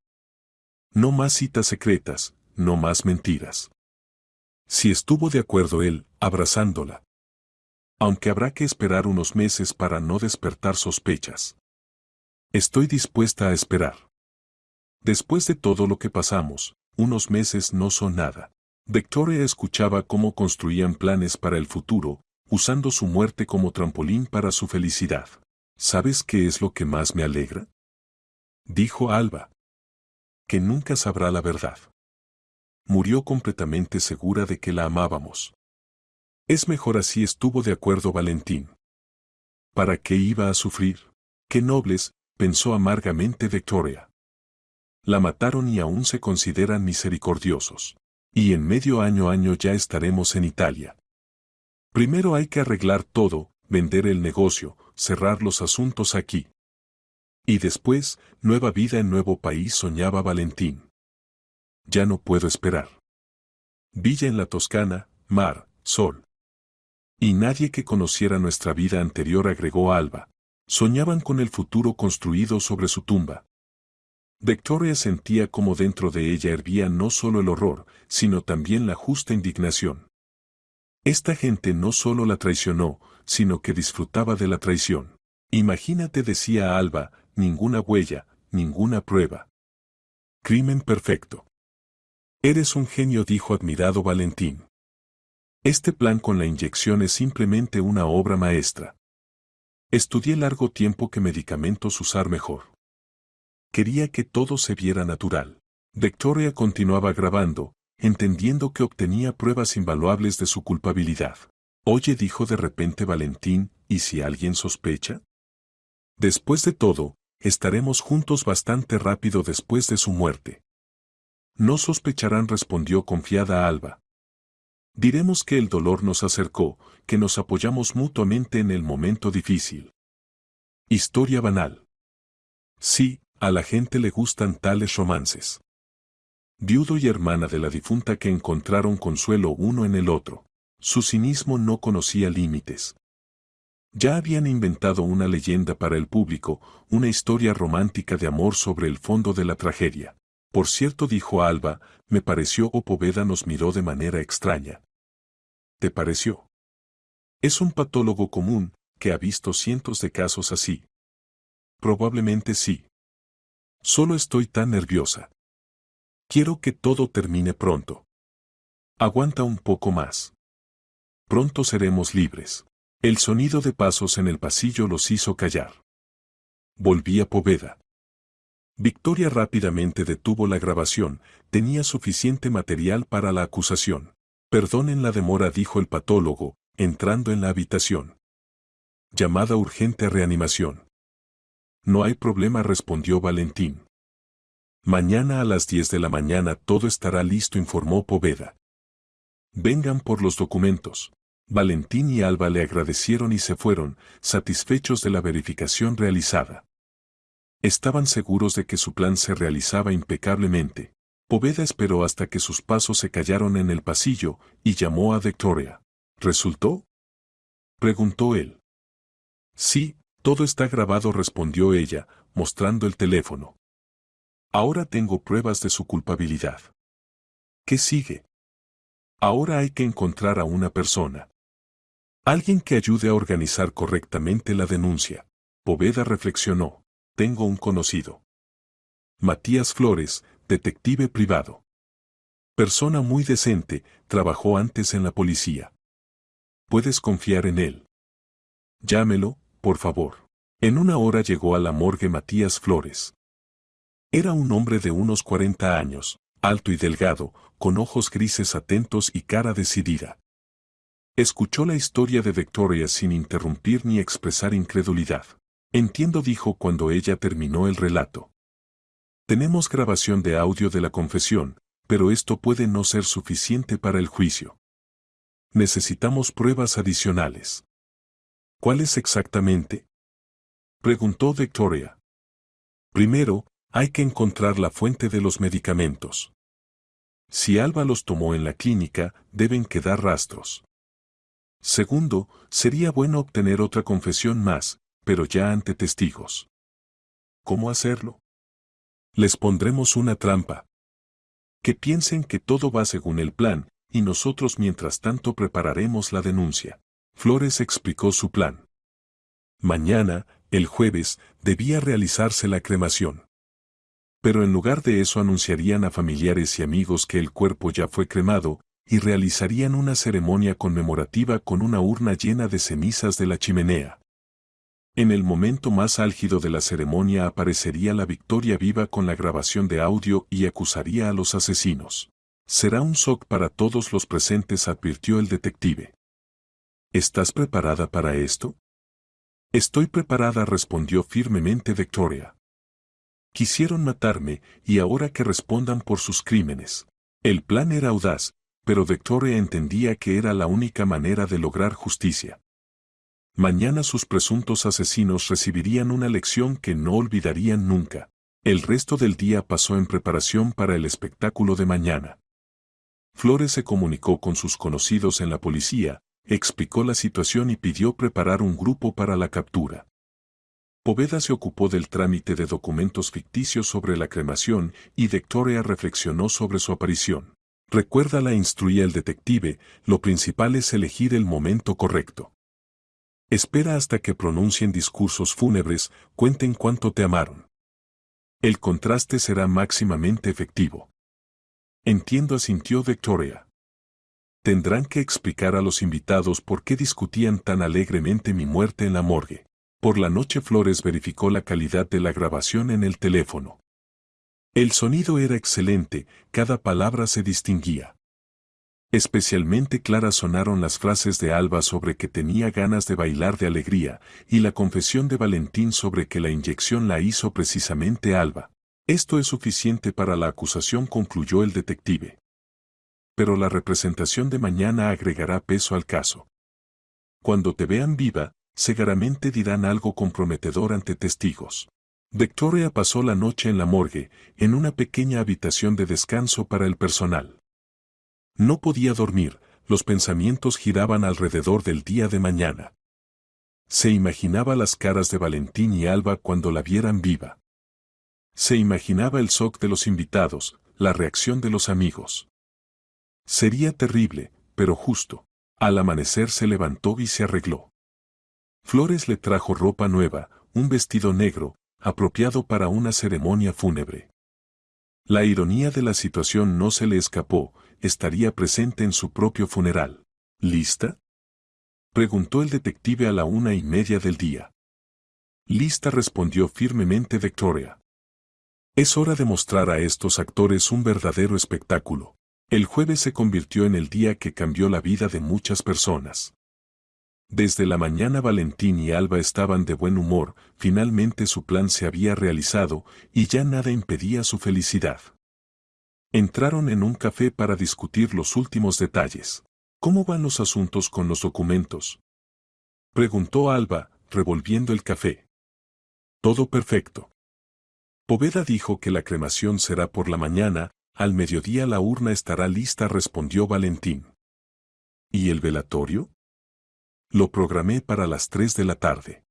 No más citas secretas, no más mentiras. Si estuvo de acuerdo él, abrazándola. Aunque habrá que esperar unos meses para no despertar sospechas. Estoy dispuesta a esperar. Después de todo lo que pasamos, unos meses no son nada. Victoria escuchaba cómo construían planes para el futuro, usando su muerte como trampolín para su felicidad. ¿Sabes qué es lo que más me alegra? Dijo Alba. Que nunca sabrá la verdad. Murió completamente segura de que la amábamos. Es mejor así, estuvo de acuerdo Valentín. ¿Para qué iba a sufrir? Qué nobles, pensó amargamente Victoria. La mataron y aún se consideran misericordiosos. Y en medio año ya estaremos en Italia. Primero hay que arreglar todo, vender el negocio, cerrar los asuntos aquí. Y después, nueva vida en nuevo país, soñaba Valentín. Ya no puedo esperar. Villa en la Toscana, mar, sol. Y nadie que conociera nuestra vida anterior, agregó Alba. Soñaban con el futuro construido sobre su tumba. Victoria sentía como dentro de ella hervía no solo el horror, sino también la justa indignación. Esta gente no solo la traicionó, sino que disfrutaba de la traición. Imagínate, decía Alba, ninguna huella, ninguna prueba. Crimen perfecto. Eres un genio, dijo admirado Valentín. Este plan con la inyección es simplemente una obra maestra. Estudié largo tiempo qué medicamentos usar mejor. Quería que todo se viera natural. Victoria continuaba grabando, entendiendo que obtenía pruebas invaluables de su culpabilidad. Oye, dijo de repente Valentín, ¿y si alguien sospecha? Después de todo, estaremos juntos bastante rápido después de su muerte. No sospecharán, respondió confiada Alba. Diremos que el dolor nos acercó, que nos apoyamos mutuamente en el momento difícil. Historia banal. Sí, a la gente le gustan tales romances. viudo y hermana de la difunta que encontraron consuelo uno en el otro. Su cinismo no conocía límites. Ya habían inventado una leyenda para el público, una historia romántica de amor sobre el fondo de la tragedia. Por cierto, dijo Alba, me pareció o Poveda nos miró de manera extraña. ¿Te pareció? Es un patólogo común, que ha visto cientos de casos así. Probablemente sí. Solo estoy tan nerviosa. Quiero que todo termine pronto. Aguanta un poco más. Pronto seremos libres. El sonido de pasos en el pasillo los hizo callar. Volvía Poveda. Victoria rápidamente detuvo la grabación, tenía suficiente material para la acusación. Perdonen la demora, dijo el patólogo, entrando en la habitación. Llamada urgente a reanimación. No hay problema, respondió Valentín. Mañana a las 10 de la mañana todo estará listo, informó Poveda. Vengan por los documentos. Valentín y Alba le agradecieron y se fueron, satisfechos de la verificación realizada. Estaban seguros de que su plan se realizaba impecablemente. Poveda esperó hasta que sus pasos se callaron en el pasillo y llamó a Victoria. ¿Resultó?, preguntó él. Sí, todo está grabado, respondió ella, mostrando el teléfono. Ahora tengo pruebas de su culpabilidad. ¿Qué sigue? Ahora hay que encontrar a una persona. Alguien que ayude a organizar correctamente la denuncia. Poveda reflexionó. Tengo un conocido. Matías Flores, detective privado. Persona muy decente, trabajó antes en la policía. Puedes confiar en él. Llámelo, por favor. En una hora llegó a la morgue Matías Flores. Era un hombre de unos 40 años, alto y delgado, con ojos grises atentos y cara decidida. Escuchó la historia de Victoria sin interrumpir ni expresar incredulidad. Entiendo, dijo cuando ella terminó el relato. Tenemos grabación de audio de la confesión, pero esto puede no ser suficiente para el juicio. Necesitamos pruebas adicionales. ¿Cuáles exactamente?, preguntó Victoria. Primero, hay que encontrar la fuente de los medicamentos. Si Alba los tomó en la clínica, deben quedar rastros. Segundo, sería bueno obtener otra confesión más, pero ya ante testigos. ¿Cómo hacerlo? Les pondremos una trampa. Que piensen que todo va según el plan, y nosotros mientras tanto prepararemos la denuncia. Flores explicó su plan. Mañana, el jueves, debía realizarse la cremación. Pero en lugar de eso anunciarían a familiares y amigos que el cuerpo ya fue cremado, y realizarían una ceremonia conmemorativa con una urna llena de cenizas de la chimenea. En el momento más álgido de la ceremonia aparecería la Victoria viva con la grabación de audio y acusaría a los asesinos. Será un shock para todos los presentes, advirtió el detective. ¿Estás preparada para esto? Estoy preparada, respondió firmemente Victoria. Quisieron matarme y ahora que respondan por sus crímenes. El plan era audaz, pero Victoria entendía que era la única manera de lograr justicia. Mañana sus presuntos asesinos recibirían una lección que no olvidarían nunca. El resto del día pasó en preparación para el espectáculo de mañana. Flores se comunicó con sus conocidos en la policía, explicó la situación y pidió preparar un grupo para la captura. Poveda se ocupó del trámite de documentos ficticios sobre la cremación y Victoria reflexionó sobre su aparición. Recuérdala, instruía el detective, lo principal es elegir el momento correcto. Espera hasta que pronuncien discursos fúnebres, cuenten cuánto te amaron. El contraste será máximamente efectivo. Entiendo, asintió Victoria. Tendrán que explicar a los invitados por qué discutían tan alegremente mi muerte en la morgue. Por la noche Flores verificó la calidad de la grabación en el teléfono. El sonido era excelente, cada palabra se distinguía. Especialmente claras sonaron las frases de Alba sobre que tenía ganas de bailar de alegría, y la confesión de Valentín sobre que la inyección la hizo precisamente Alba. Esto es suficiente para la acusación, concluyó el detective. Pero la representación de mañana agregará peso al caso. Cuando te vean viva, seguramente dirán algo comprometedor ante testigos. Victoria pasó la noche en la morgue, en una pequeña habitación de descanso para el personal. No podía dormir, los pensamientos giraban alrededor del día de mañana. Se imaginaba las caras de Valentín y Alba cuando la vieran viva. Se imaginaba el shock de los invitados, la reacción de los amigos. Sería terrible, pero justo. Al amanecer se levantó y se arregló. Flores le trajo ropa nueva, un vestido negro, apropiado para una ceremonia fúnebre. La ironía de la situación no se le escapó, estaría presente en su propio funeral. ¿Lista?, preguntó el detective a la 1:30 del día. Lista, respondió firmemente Victoria. Es hora de mostrar a estos actores un verdadero espectáculo. El jueves se convirtió en el día que cambió la vida de muchas personas. Desde la mañana Valentín y Alba estaban de buen humor, finalmente su plan se había realizado y ya nada impedía su felicidad. Entraron en un café para discutir los últimos detalles. ¿Cómo van los asuntos con los documentos?, preguntó Alba, revolviendo el café. Todo perfecto. Poveda dijo que la cremación será por la mañana, al mediodía la urna estará lista, respondió Valentín. ¿Y el velatorio? Lo programé para las 3 de la tarde.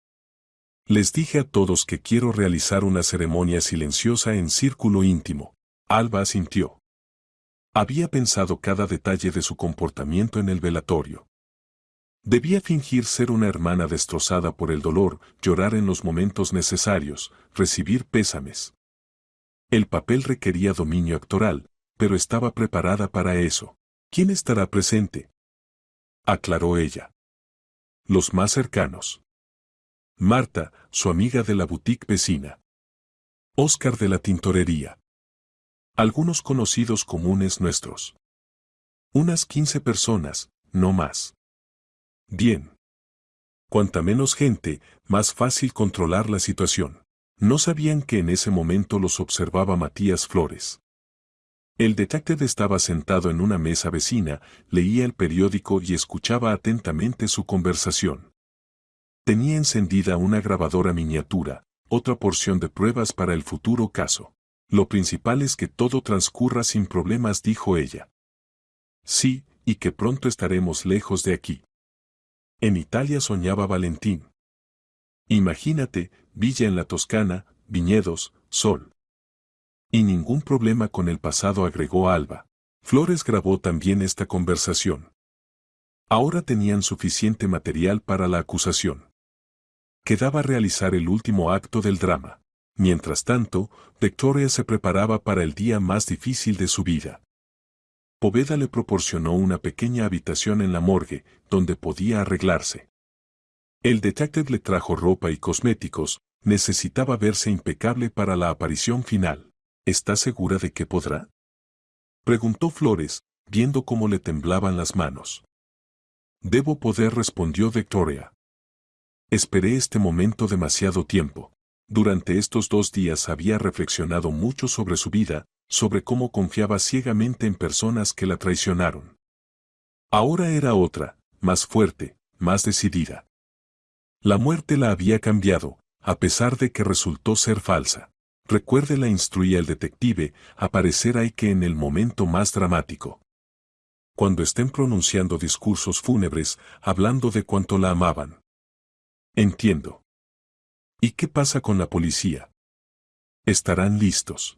Les dije a todos que quiero realizar una ceremonia silenciosa en círculo íntimo. Alba asintió. Había pensado cada detalle de su comportamiento en el velatorio. Debía fingir ser una hermana destrozada por el dolor, llorar en los momentos necesarios, recibir pésames. El papel requería dominio actoral, pero estaba preparada para eso. ¿Quién estará presente?, aclaró ella. Los más cercanos. Marta, su amiga de la boutique vecina. Óscar de la tintorería. Algunos conocidos comunes nuestros. Unas 15 personas, no más. Bien. Cuanta menos gente, más fácil controlar la situación. No sabían que en ese momento los observaba Matías Flores. El detective estaba sentado en una mesa vecina, leía el periódico y escuchaba atentamente su conversación. Tenía encendida una grabadora miniatura, otra porción de pruebas para el futuro caso. Lo principal es que todo transcurra sin problemas, dijo ella. Sí, y que pronto estaremos lejos de aquí. En Italia, soñaba Valentín. Imagínate, villa en la Toscana, viñedos, sol. Y ningún problema con el pasado, agregó Alba. Flores grabó también esta conversación. Ahora tenían suficiente material para la acusación. Quedaba realizar el último acto del drama. Mientras tanto, Victoria se preparaba para el día más difícil de su vida. Poveda le proporcionó una pequeña habitación en la morgue, donde podía arreglarse. El detective le trajo ropa y cosméticos, necesitaba verse impecable para la aparición final. ¿Está segura de que podrá?, preguntó Flores, viendo cómo le temblaban las manos. Debo poder, respondió Victoria. Esperé este momento demasiado tiempo. Durante estos 2 días había reflexionado mucho sobre su vida, sobre cómo confiaba ciegamente en personas que la traicionaron. Ahora era otra, más fuerte, más decidida. La muerte la había cambiado, a pesar de que resultó ser falsa. Recuérdela, instruía el detective, aparecer hay que en el momento más dramático. Cuando estén pronunciando discursos fúnebres, hablando de cuánto la amaban. Entiendo. ¿Y qué pasa con la policía? Estarán listos.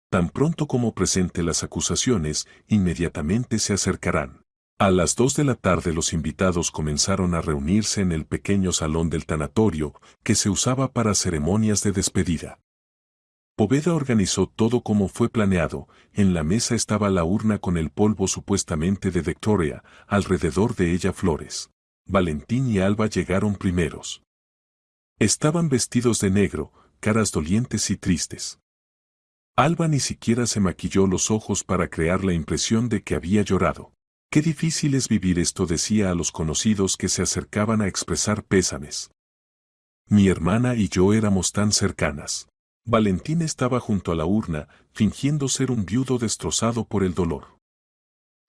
Tan pronto como presente las acusaciones, inmediatamente se acercarán. A las 2 de la tarde los invitados comenzaron a reunirse en el pequeño salón del tanatorio, que se usaba para ceremonias de despedida. Poveda organizó todo como fue planeado. En la mesa estaba la urna con el polvo supuestamente de Victoria, alrededor de ella Flores. Valentín y Alba llegaron primeros. Estaban vestidos de negro, caras dolientes y tristes. Alba ni siquiera se maquilló los ojos para crear la impresión de que había llorado. Qué difícil es vivir esto, decía a los conocidos que se acercaban a expresar pésames. Mi hermana y yo éramos tan cercanas. Valentín estaba junto a la urna, fingiendo ser un viudo destrozado por el dolor.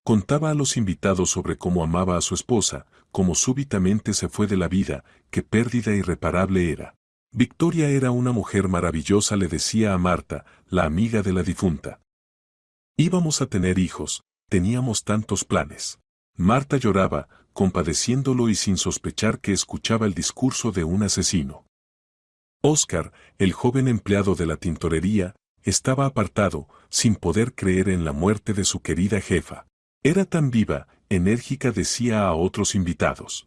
Contaba a los invitados sobre cómo amaba a su esposa, cómo súbitamente se fue de la vida, qué pérdida irreparable era. Victoria era una mujer maravillosa, le decía a Marta, la amiga de la difunta. Íbamos a tener hijos, teníamos tantos planes. Marta lloraba, compadeciéndolo y sin sospechar que escuchaba el discurso de un asesino. Óscar, el joven empleado de la tintorería, estaba apartado, sin poder creer en la muerte de su querida jefa. Era tan viva, enérgica, decía a otros invitados.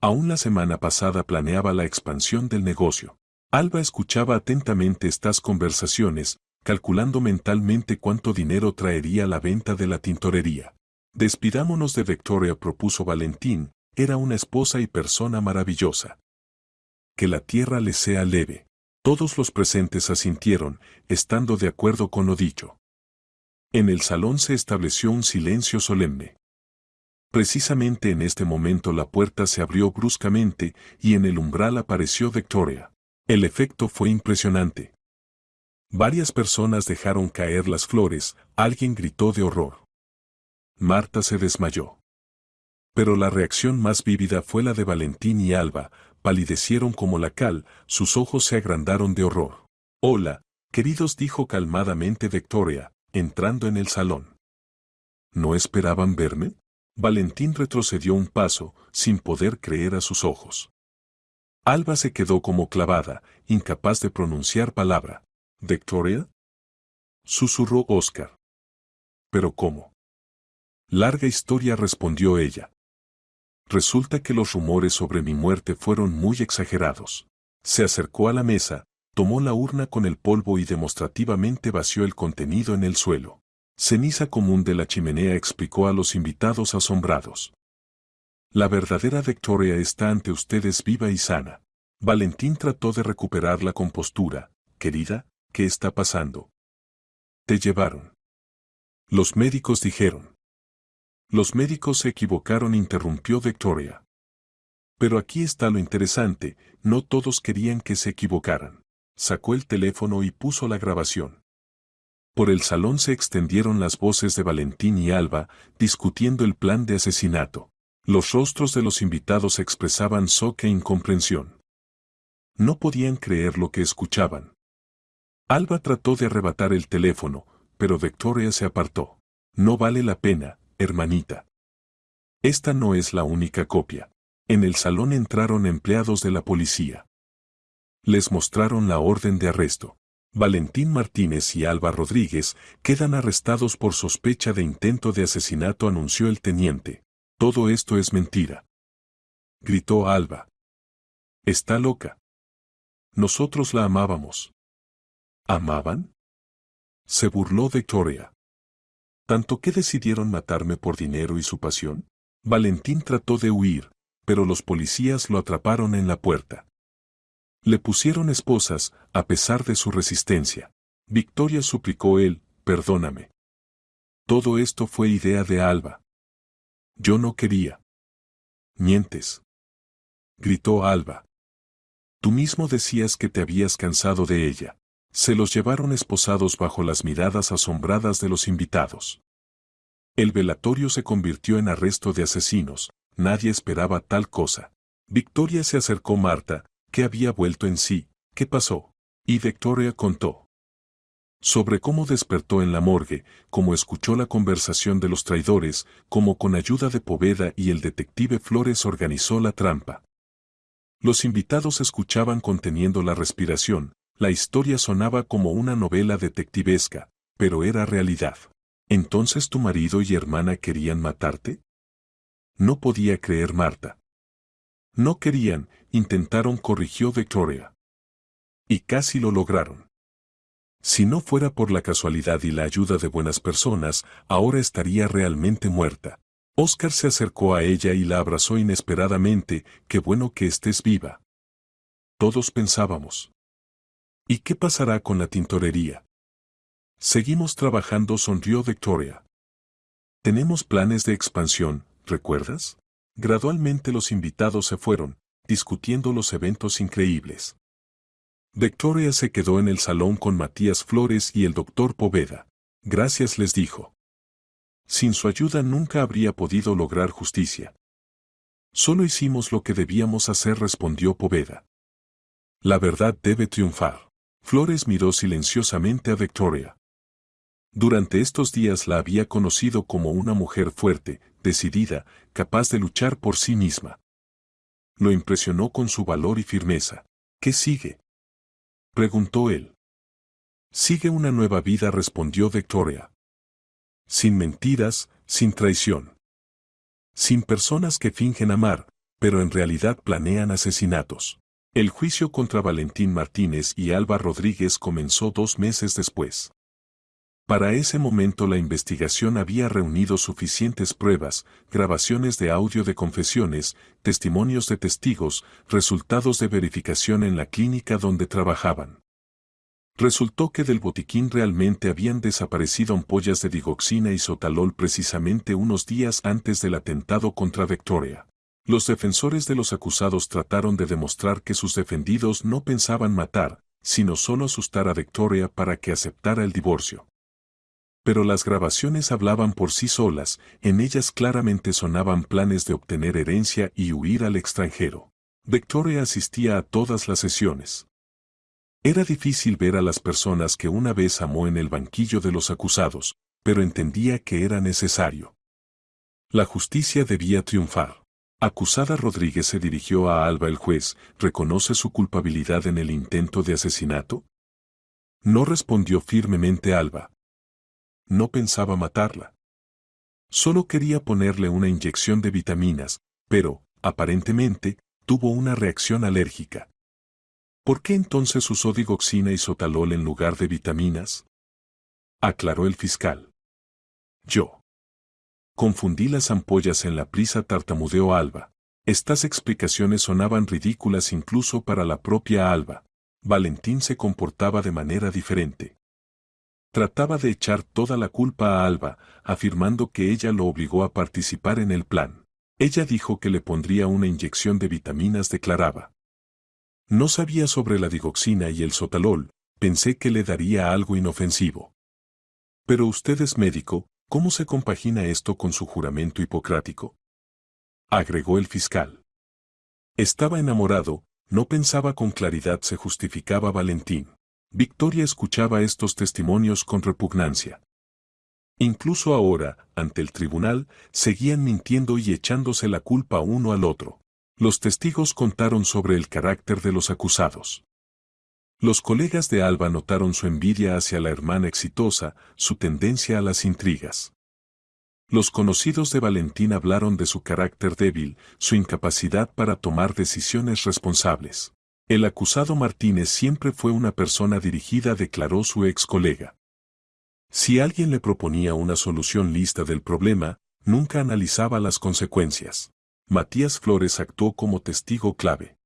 Aún la semana pasada planeaba la expansión del negocio. Alba escuchaba atentamente estas conversaciones, calculando mentalmente cuánto dinero traería la venta de la tintorería. Despidámonos de Victoria, propuso Valentín, era una esposa y persona maravillosa. Que la tierra le sea leve. Todos los presentes asintieron, estando de acuerdo con lo dicho. En el salón se estableció un silencio solemne. Precisamente en este momento la puerta se abrió bruscamente y en el umbral apareció Victoria. El efecto fue impresionante. Varias personas dejaron caer las flores, alguien gritó de horror. Marta se desmayó. Pero la reacción más vívida fue la de Valentín y Alba, palidecieron como la cal, sus ojos se agrandaron de horror. Hola, queridos, dijo calmadamente Victoria, entrando en el salón. ¿No esperaban verme? Valentín retrocedió un paso, sin poder creer a sus ojos. Alba se quedó como clavada, incapaz de pronunciar palabra. ¿Victoria? Susurró Óscar. ¿Pero cómo? Larga historia, respondió ella. Resulta que los rumores sobre mi muerte fueron muy exagerados. Se acercó a la mesa, tomó la urna con el polvo y demostrativamente vació el contenido en el suelo. Ceniza común de la chimenea, explicó a los invitados asombrados. La verdadera Victoria está ante ustedes viva y sana. Valentín trató de recuperar la compostura. Querida, ¿qué está pasando? Te llevaron. Los médicos dijeron. Los médicos se equivocaron, interrumpió Victoria. Pero aquí está lo interesante, no todos querían que se equivocaran. Sacó el teléfono y puso la grabación. Por el salón se extendieron las voces de Valentín y Alba, discutiendo el plan de asesinato. Los rostros de los invitados expresaban shock e incomprensión. No podían creer lo que escuchaban. Alba trató de arrebatar el teléfono, pero Victoria se apartó. No vale la pena, hermanita. Esta no es la única copia. En el salón entraron empleados de la policía. Les mostraron la orden de arresto. Valentín Martínez y Alba Rodríguez quedan arrestados por sospecha de intento de asesinato, anunció el teniente. Todo esto es mentira. Gritó Alba. Está loca. Nosotros la amábamos. ¿Amaban? Se burló Victoria. ¿Tanto que decidieron matarme por dinero y su pasión? Valentín trató de huir, pero los policías lo atraparon en la puerta. Le pusieron esposas, a pesar de su resistencia. Victoria, suplicó él, perdóname. Todo esto fue idea de Alba. Yo no quería. Mientes. Gritó Alba. Tú mismo decías que te habías cansado de ella. Se los llevaron esposados bajo las miradas asombradas de los invitados. El velatorio se convirtió en arresto de asesinos, nadie esperaba tal cosa. Victoria se acercó a Marta, que había vuelto en sí, ¿qué pasó? Y Victoria contó. Sobre cómo despertó en la morgue, cómo escuchó la conversación de los traidores, cómo con ayuda de Poveda y el detective Flores organizó la trampa. Los invitados escuchaban conteniendo la respiración, la historia sonaba como una novela detectivesca, pero era realidad. ¿Entonces tu marido y hermana querían matarte? No podía creer Marta. No querían, intentaron, corrigió Victoria. Y casi lo lograron. Si no fuera por la casualidad y la ayuda de buenas personas, ahora estaría realmente muerta. Óscar se acercó a ella y la abrazó inesperadamente, qué bueno que estés viva. Todos pensábamos. ¿Y qué pasará con la tintorería? Seguimos trabajando, sonrió Victoria. Tenemos planes de expansión, ¿recuerdas? Gradualmente los invitados se fueron, discutiendo los eventos increíbles. Victoria se quedó en el salón con Matías Flores y el doctor Poveda. Gracias, les dijo. Sin su ayuda nunca habría podido lograr justicia. Solo hicimos lo que debíamos hacer, respondió Poveda. La verdad debe triunfar. Flores miró silenciosamente a Victoria. Durante estos días la había conocido como una mujer fuerte, decidida, capaz de luchar por sí misma. Lo impresionó con su valor y firmeza. ¿Qué sigue?, preguntó él. Sigue una nueva vida, respondió Victoria. Sin mentiras, sin traición. Sin personas que fingen amar, pero en realidad planean asesinatos. El juicio contra Valentín Martínez y Alba Rodríguez comenzó 2 meses después. Para ese momento la investigación había reunido suficientes pruebas, grabaciones de audio de confesiones, testimonios de testigos, resultados de verificación en la clínica donde trabajaban. Resultó que del botiquín realmente habían desaparecido ampollas de digoxina y sotalol precisamente unos días antes del atentado contra Victoria. Los defensores de los acusados trataron de demostrar que sus defendidos no pensaban matar, sino solo asustar a Victoria para que aceptara el divorcio. Pero las grabaciones hablaban por sí solas, en ellas claramente sonaban planes de obtener herencia y huir al extranjero. Victoria asistía a todas las sesiones. Era difícil ver a las personas que una vez amó en el banquillo de los acusados, pero entendía que era necesario. La justicia debía triunfar. Acusada, Rodríguez se dirigió a Alba. El juez reconoce su culpabilidad en el intento de asesinato. No, respondió firmemente Alba. No pensaba matarla. Solo quería ponerle una inyección de vitaminas, pero, aparentemente, tuvo una reacción alérgica. ¿Por qué entonces usó digoxina y sotalol en lugar de vitaminas?, aclaró el fiscal. Yo confundí las ampollas en la prisa, tartamudeó Alba. Estas explicaciones sonaban ridículas incluso para la propia Alba. Valentín se comportaba de manera diferente. Trataba de echar toda la culpa a Alba, afirmando que ella lo obligó a participar en el plan. Ella dijo que le pondría una inyección de vitaminas, declaraba. No sabía sobre la digoxina y el sotalol, pensé que le daría algo inofensivo. Pero usted es médico, ¿cómo se compagina esto con su juramento hipocrático?, agregó el fiscal. Estaba enamorado, no pensaba con claridad, se justificaba Valentín. Victoria escuchaba estos testimonios con repugnancia. Incluso ahora, ante el tribunal, seguían mintiendo y echándose la culpa uno al otro. Los testigos contaron sobre el carácter de los acusados. Los colegas de Alba notaron su envidia hacia la hermana exitosa, su tendencia a las intrigas. Los conocidos de Valentín hablaron de su carácter débil, su incapacidad para tomar decisiones responsables. El acusado Martínez siempre fue una persona dirigida, declaró su ex colega. Si alguien le proponía una solución lista del problema, nunca analizaba las consecuencias. Matías Flores actuó como testigo clave.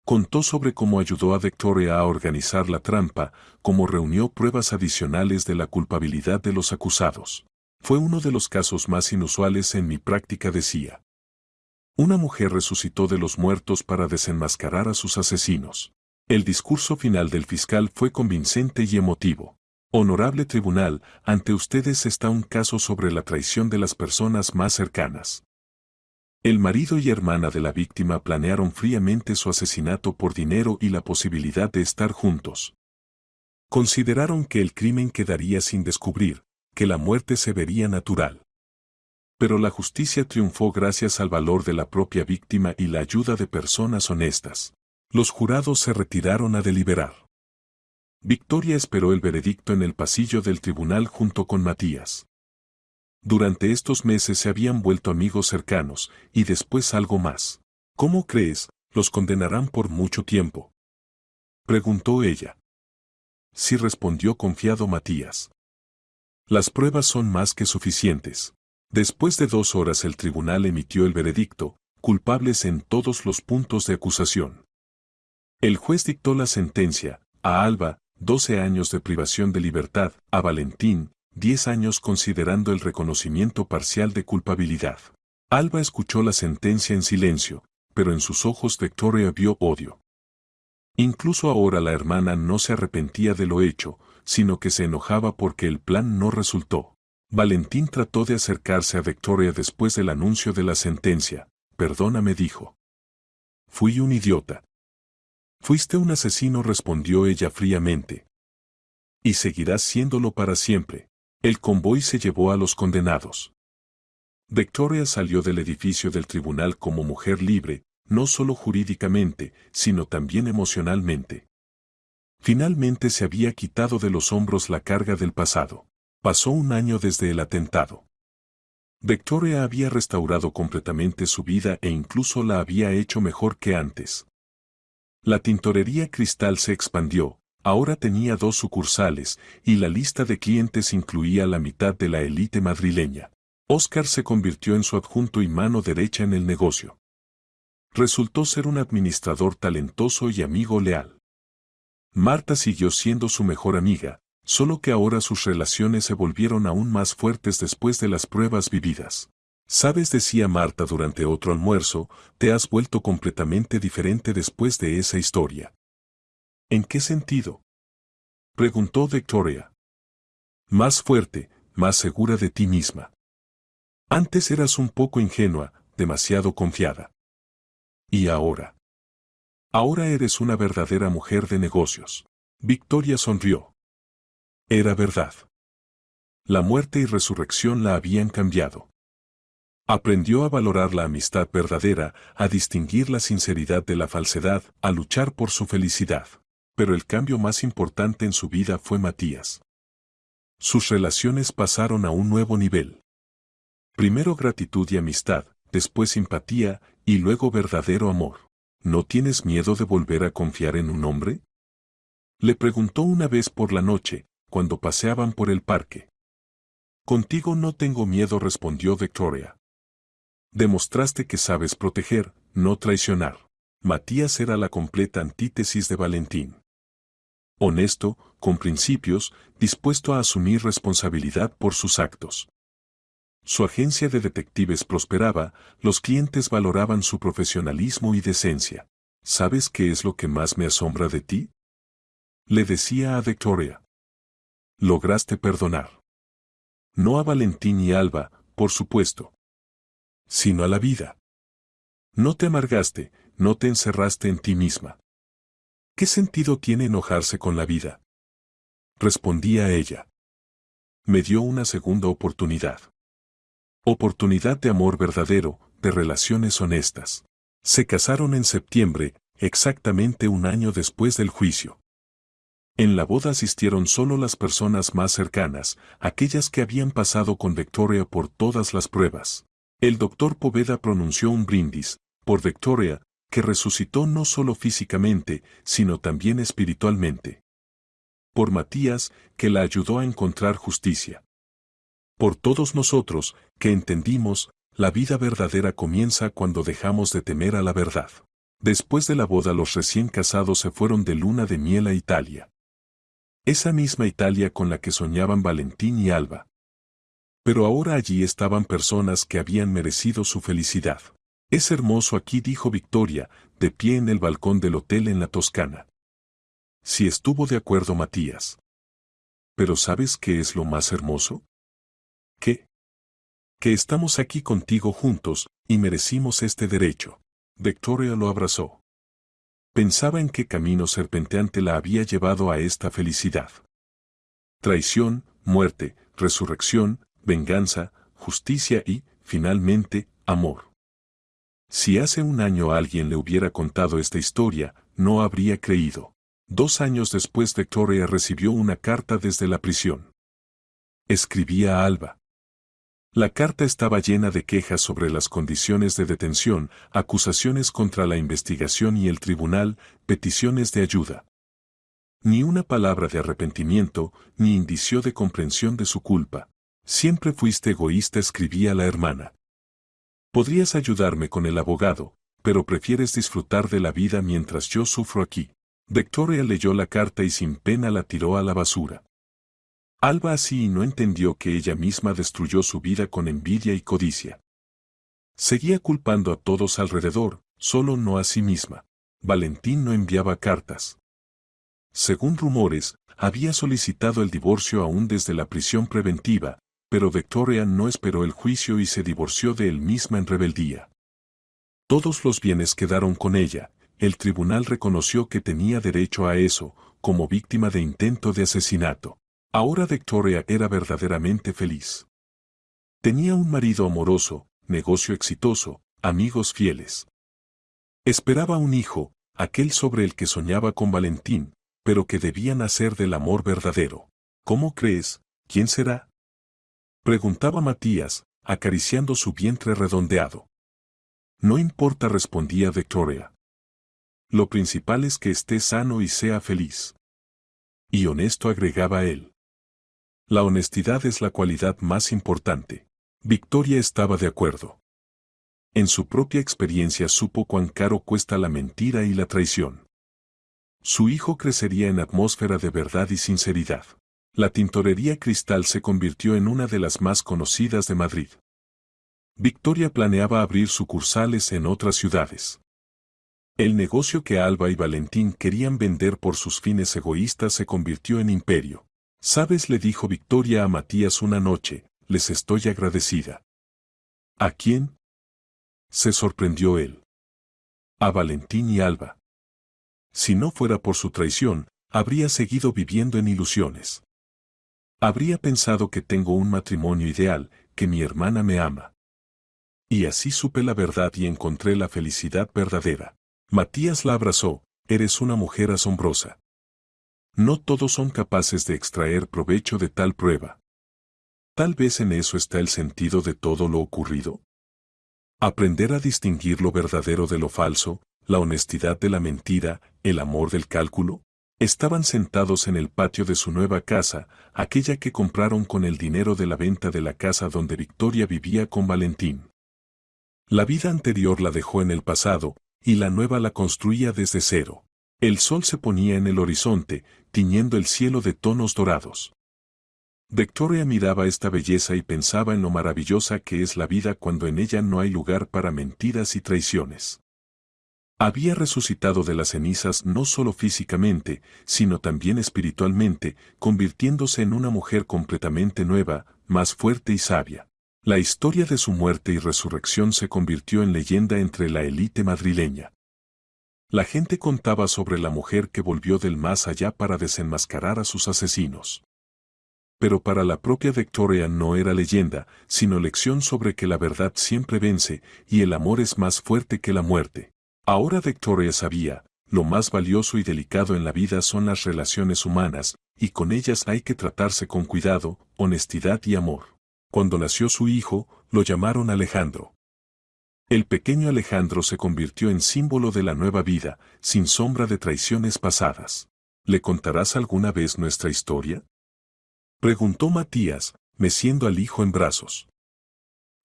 Contó sobre cómo ayudó a Victoria a organizar la trampa, cómo reunió pruebas adicionales de la culpabilidad de los acusados. Fue uno de los casos más inusuales en mi práctica, decía. Una mujer resucitó de los muertos para desenmascarar a sus asesinos. El discurso final del fiscal fue convincente y emotivo. Honorable tribunal, ante ustedes está un caso sobre la traición de las personas más cercanas. El marido y hermana de la víctima planearon fríamente su asesinato por dinero y la posibilidad de estar juntos. Consideraron que el crimen quedaría sin descubrir, que la muerte se vería natural. Pero la justicia triunfó gracias al valor de la propia víctima y la ayuda de personas honestas. Los jurados se retiraron a deliberar. Victoria esperó el veredicto en el pasillo del tribunal junto con Matías. Durante estos meses se habían vuelto amigos cercanos, y después algo más. ¿Cómo crees, los condenarán por mucho tiempo?, preguntó ella. Sí, respondió confiado Matías. Las pruebas son más que suficientes. Después de 2 horas el tribunal emitió el veredicto, culpables en todos los puntos de acusación. El juez dictó la sentencia: a Alba, 12 años de privación de libertad, a Valentín, 10 años, considerando el reconocimiento parcial de culpabilidad. Alba escuchó la sentencia en silencio, pero en sus ojos Victoria vio odio. Incluso ahora la hermana no se arrepentía de lo hecho, sino que se enojaba porque el plan no resultó. Valentín trató de acercarse a Victoria después del anuncio de la sentencia. Perdóname, dijo. Fui un idiota. Fuiste un asesino, respondió ella fríamente. Y seguirás siéndolo para siempre. El convoy se llevó a los condenados. Victoria salió del edificio del tribunal como mujer libre, no solo jurídicamente, sino también emocionalmente. Finalmente se había quitado de los hombros la carga del pasado. Pasó un año desde el atentado. Victoria había restaurado completamente su vida e incluso la había hecho mejor que antes. La tintorería Cristal se expandió, ahora tenía 2 sucursales, y la lista de clientes incluía la mitad de la élite madrileña. Óscar se convirtió en su adjunto y mano derecha en el negocio. Resultó ser un administrador talentoso y amigo leal. Marta siguió siendo su mejor amiga, solo que ahora sus relaciones se volvieron aún más fuertes después de las pruebas vividas. Sabes, decía Marta durante otro almuerzo, te has vuelto completamente diferente después de esa historia. ¿En qué sentido?, preguntó Victoria. Más fuerte, más segura de ti misma. Antes eras un poco ingenua, demasiado confiada. ¿Y ahora? Ahora eres una verdadera mujer de negocios. Victoria sonrió. Era verdad. La muerte y resurrección la habían cambiado. Aprendió a valorar la amistad verdadera, a distinguir la sinceridad de la falsedad, a luchar por su felicidad. Pero el cambio más importante en su vida fue Matías. Sus relaciones pasaron a un nuevo nivel. Primero gratitud y amistad, después simpatía, y luego verdadero amor. ¿No tienes miedo de volver a confiar en un hombre?, le preguntó una vez por la noche, cuando paseaban por el parque. Contigo no tengo miedo, respondió Victoria. Demostraste que sabes proteger, no traicionar. Matías era la completa antítesis de Valentín. Honesto, con principios, dispuesto a asumir responsabilidad por sus actos. Su agencia de detectives prosperaba, los clientes valoraban su profesionalismo y decencia. ¿Sabes qué es lo que más me asombra de ti?, le decía a Victoria. Lograste perdonar. No a Valentín y Alba, por supuesto, sino a la vida. No te amargaste, no te encerraste en ti misma. ¿Qué sentido tiene enojarse con la vida?, respondía ella. Me dio una segunda oportunidad. Oportunidad de amor verdadero, de relaciones honestas. Se casaron en septiembre, exactamente un año después del juicio. En la boda asistieron solo las personas más cercanas, aquellas que habían pasado con Victoria por todas las pruebas. El doctor Poveda pronunció un brindis, por Victoria, que resucitó no solo físicamente, sino también espiritualmente. Por Matías, que la ayudó a encontrar justicia. Por todos nosotros, que entendimos, la vida verdadera comienza cuando dejamos de temer a la verdad. Después de la boda, los recién casados se fueron de luna de miel a Italia. Esa misma Italia con la que soñaban Valentín y Alba. Pero ahora allí estaban personas que habían merecido su felicidad. Es hermoso aquí, dijo Victoria, de pie en el balcón del hotel en la Toscana. Sí, estuvo de acuerdo Matías. Pero ¿sabes qué es lo más hermoso? ¿Qué? Que estamos aquí contigo juntos, y merecimos este derecho. Victoria lo abrazó. Pensaba en qué camino serpenteante la había llevado a esta felicidad. Traición, muerte, resurrección, venganza, justicia y, finalmente, amor. Si hace un año alguien le hubiera contado esta historia, no habría creído. 2 años después, Victoria recibió una carta desde la prisión. Escribía a Alba. La carta estaba llena de quejas sobre las condiciones de detención, acusaciones contra la investigación y el tribunal, peticiones de ayuda. Ni una palabra de arrepentimiento, ni indicio de comprensión de su culpa. Siempre fuiste egoísta, escribía la hermana. Podrías ayudarme con el abogado, pero prefieres disfrutar de la vida mientras yo sufro aquí. Victoria leyó la carta y sin pena la tiró a la basura. Alba así no entendió que ella misma destruyó su vida con envidia y codicia. Seguía culpando a todos alrededor, solo no a sí misma. Valentín no enviaba cartas. Según rumores, había solicitado el divorcio aún desde la prisión preventiva, pero Victoria no esperó el juicio y se divorció de él misma en rebeldía. Todos los bienes quedaron con ella, el tribunal reconoció que tenía derecho a eso, como víctima de intento de asesinato. Ahora Victoria era verdaderamente feliz. Tenía un marido amoroso, negocio exitoso, amigos fieles. Esperaba un hijo, aquel sobre el que soñaba con Valentín, pero que debía nacer del amor verdadero. ¿Cómo crees? ¿Quién será? Preguntaba Matías, acariciando su vientre redondeado. No importa, respondía Victoria. Lo principal es que esté sano y sea feliz. Y honesto, agregaba él. La honestidad es la cualidad más importante. Victoria estaba de acuerdo. En su propia experiencia supo cuán caro cuesta la mentira y la traición. Su hijo crecería en atmósfera de verdad y sinceridad. La tintorería Cristal se convirtió en una de las más conocidas de Madrid. Victoria planeaba abrir sucursales en otras ciudades. El negocio que Alba y Valentín querían vender por sus fines egoístas se convirtió en imperio. ¿Sabes?, le dijo Victoria a Matías una noche, les estoy agradecida. ¿A quién?, se sorprendió él. A Valentín y Alba. Si no fuera por su traición, habría seguido viviendo en ilusiones. Habría pensado que tengo un matrimonio ideal, que mi hermana me ama. Y así supe la verdad y encontré la felicidad verdadera. Matías la abrazó, eres una mujer asombrosa. No todos son capaces de extraer provecho de tal prueba. Tal vez en eso está el sentido de todo lo ocurrido. Aprender a distinguir lo verdadero de lo falso, la honestidad de la mentira, el amor del cálculo. Estaban sentados en el patio de su nueva casa, aquella que compraron con el dinero de la venta de la casa donde Victoria vivía con Valentín. La vida anterior la dejó en el pasado, y la nueva la construía desde cero. El sol se ponía en el horizonte, tiñendo el cielo de tonos dorados. Victoria miraba esta belleza y pensaba en lo maravillosa que es la vida cuando en ella no hay lugar para mentiras y traiciones. Había resucitado de las cenizas no solo físicamente, sino también espiritualmente, convirtiéndose en una mujer completamente nueva, más fuerte y sabia. La historia de su muerte y resurrección se convirtió en leyenda entre la élite madrileña. La gente contaba sobre la mujer que volvió del más allá para desenmascarar a sus asesinos. Pero para la propia Victoria no era leyenda, sino lección sobre que la verdad siempre vence, y el amor es más fuerte que la muerte. Ahora Victoria sabía, lo más valioso y delicado en la vida son las relaciones humanas, y con ellas hay que tratarse con cuidado, honestidad y amor. Cuando nació su hijo, lo llamaron Alejandro. El pequeño Alejandro se convirtió en símbolo de la nueva vida, sin sombra de traiciones pasadas. ¿Le contarás alguna vez nuestra historia?, preguntó Matías, meciendo al hijo en brazos.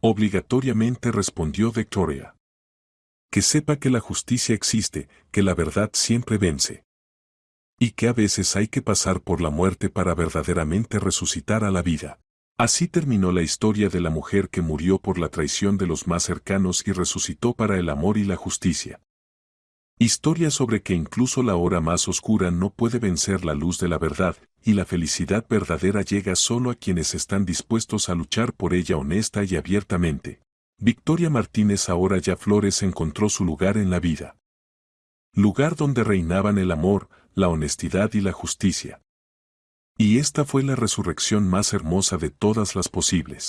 Obligatoriamente, respondió Victoria. Que sepa que la justicia existe, que la verdad siempre vence. Y que a veces hay que pasar por la muerte para verdaderamente resucitar a la vida. Así terminó la historia de la mujer que murió por la traición de los más cercanos y resucitó para el amor y la justicia. Historia sobre que incluso la hora más oscura no puede vencer la luz de la verdad, y la felicidad verdadera llega solo a quienes están dispuestos a luchar por ella honesta y abiertamente. Victoria Martínez Ahora Ya Flores encontró su lugar en la vida. Lugar donde reinaban el amor, la honestidad y la justicia. Y esta fue la resurrección más hermosa de todas las posibles.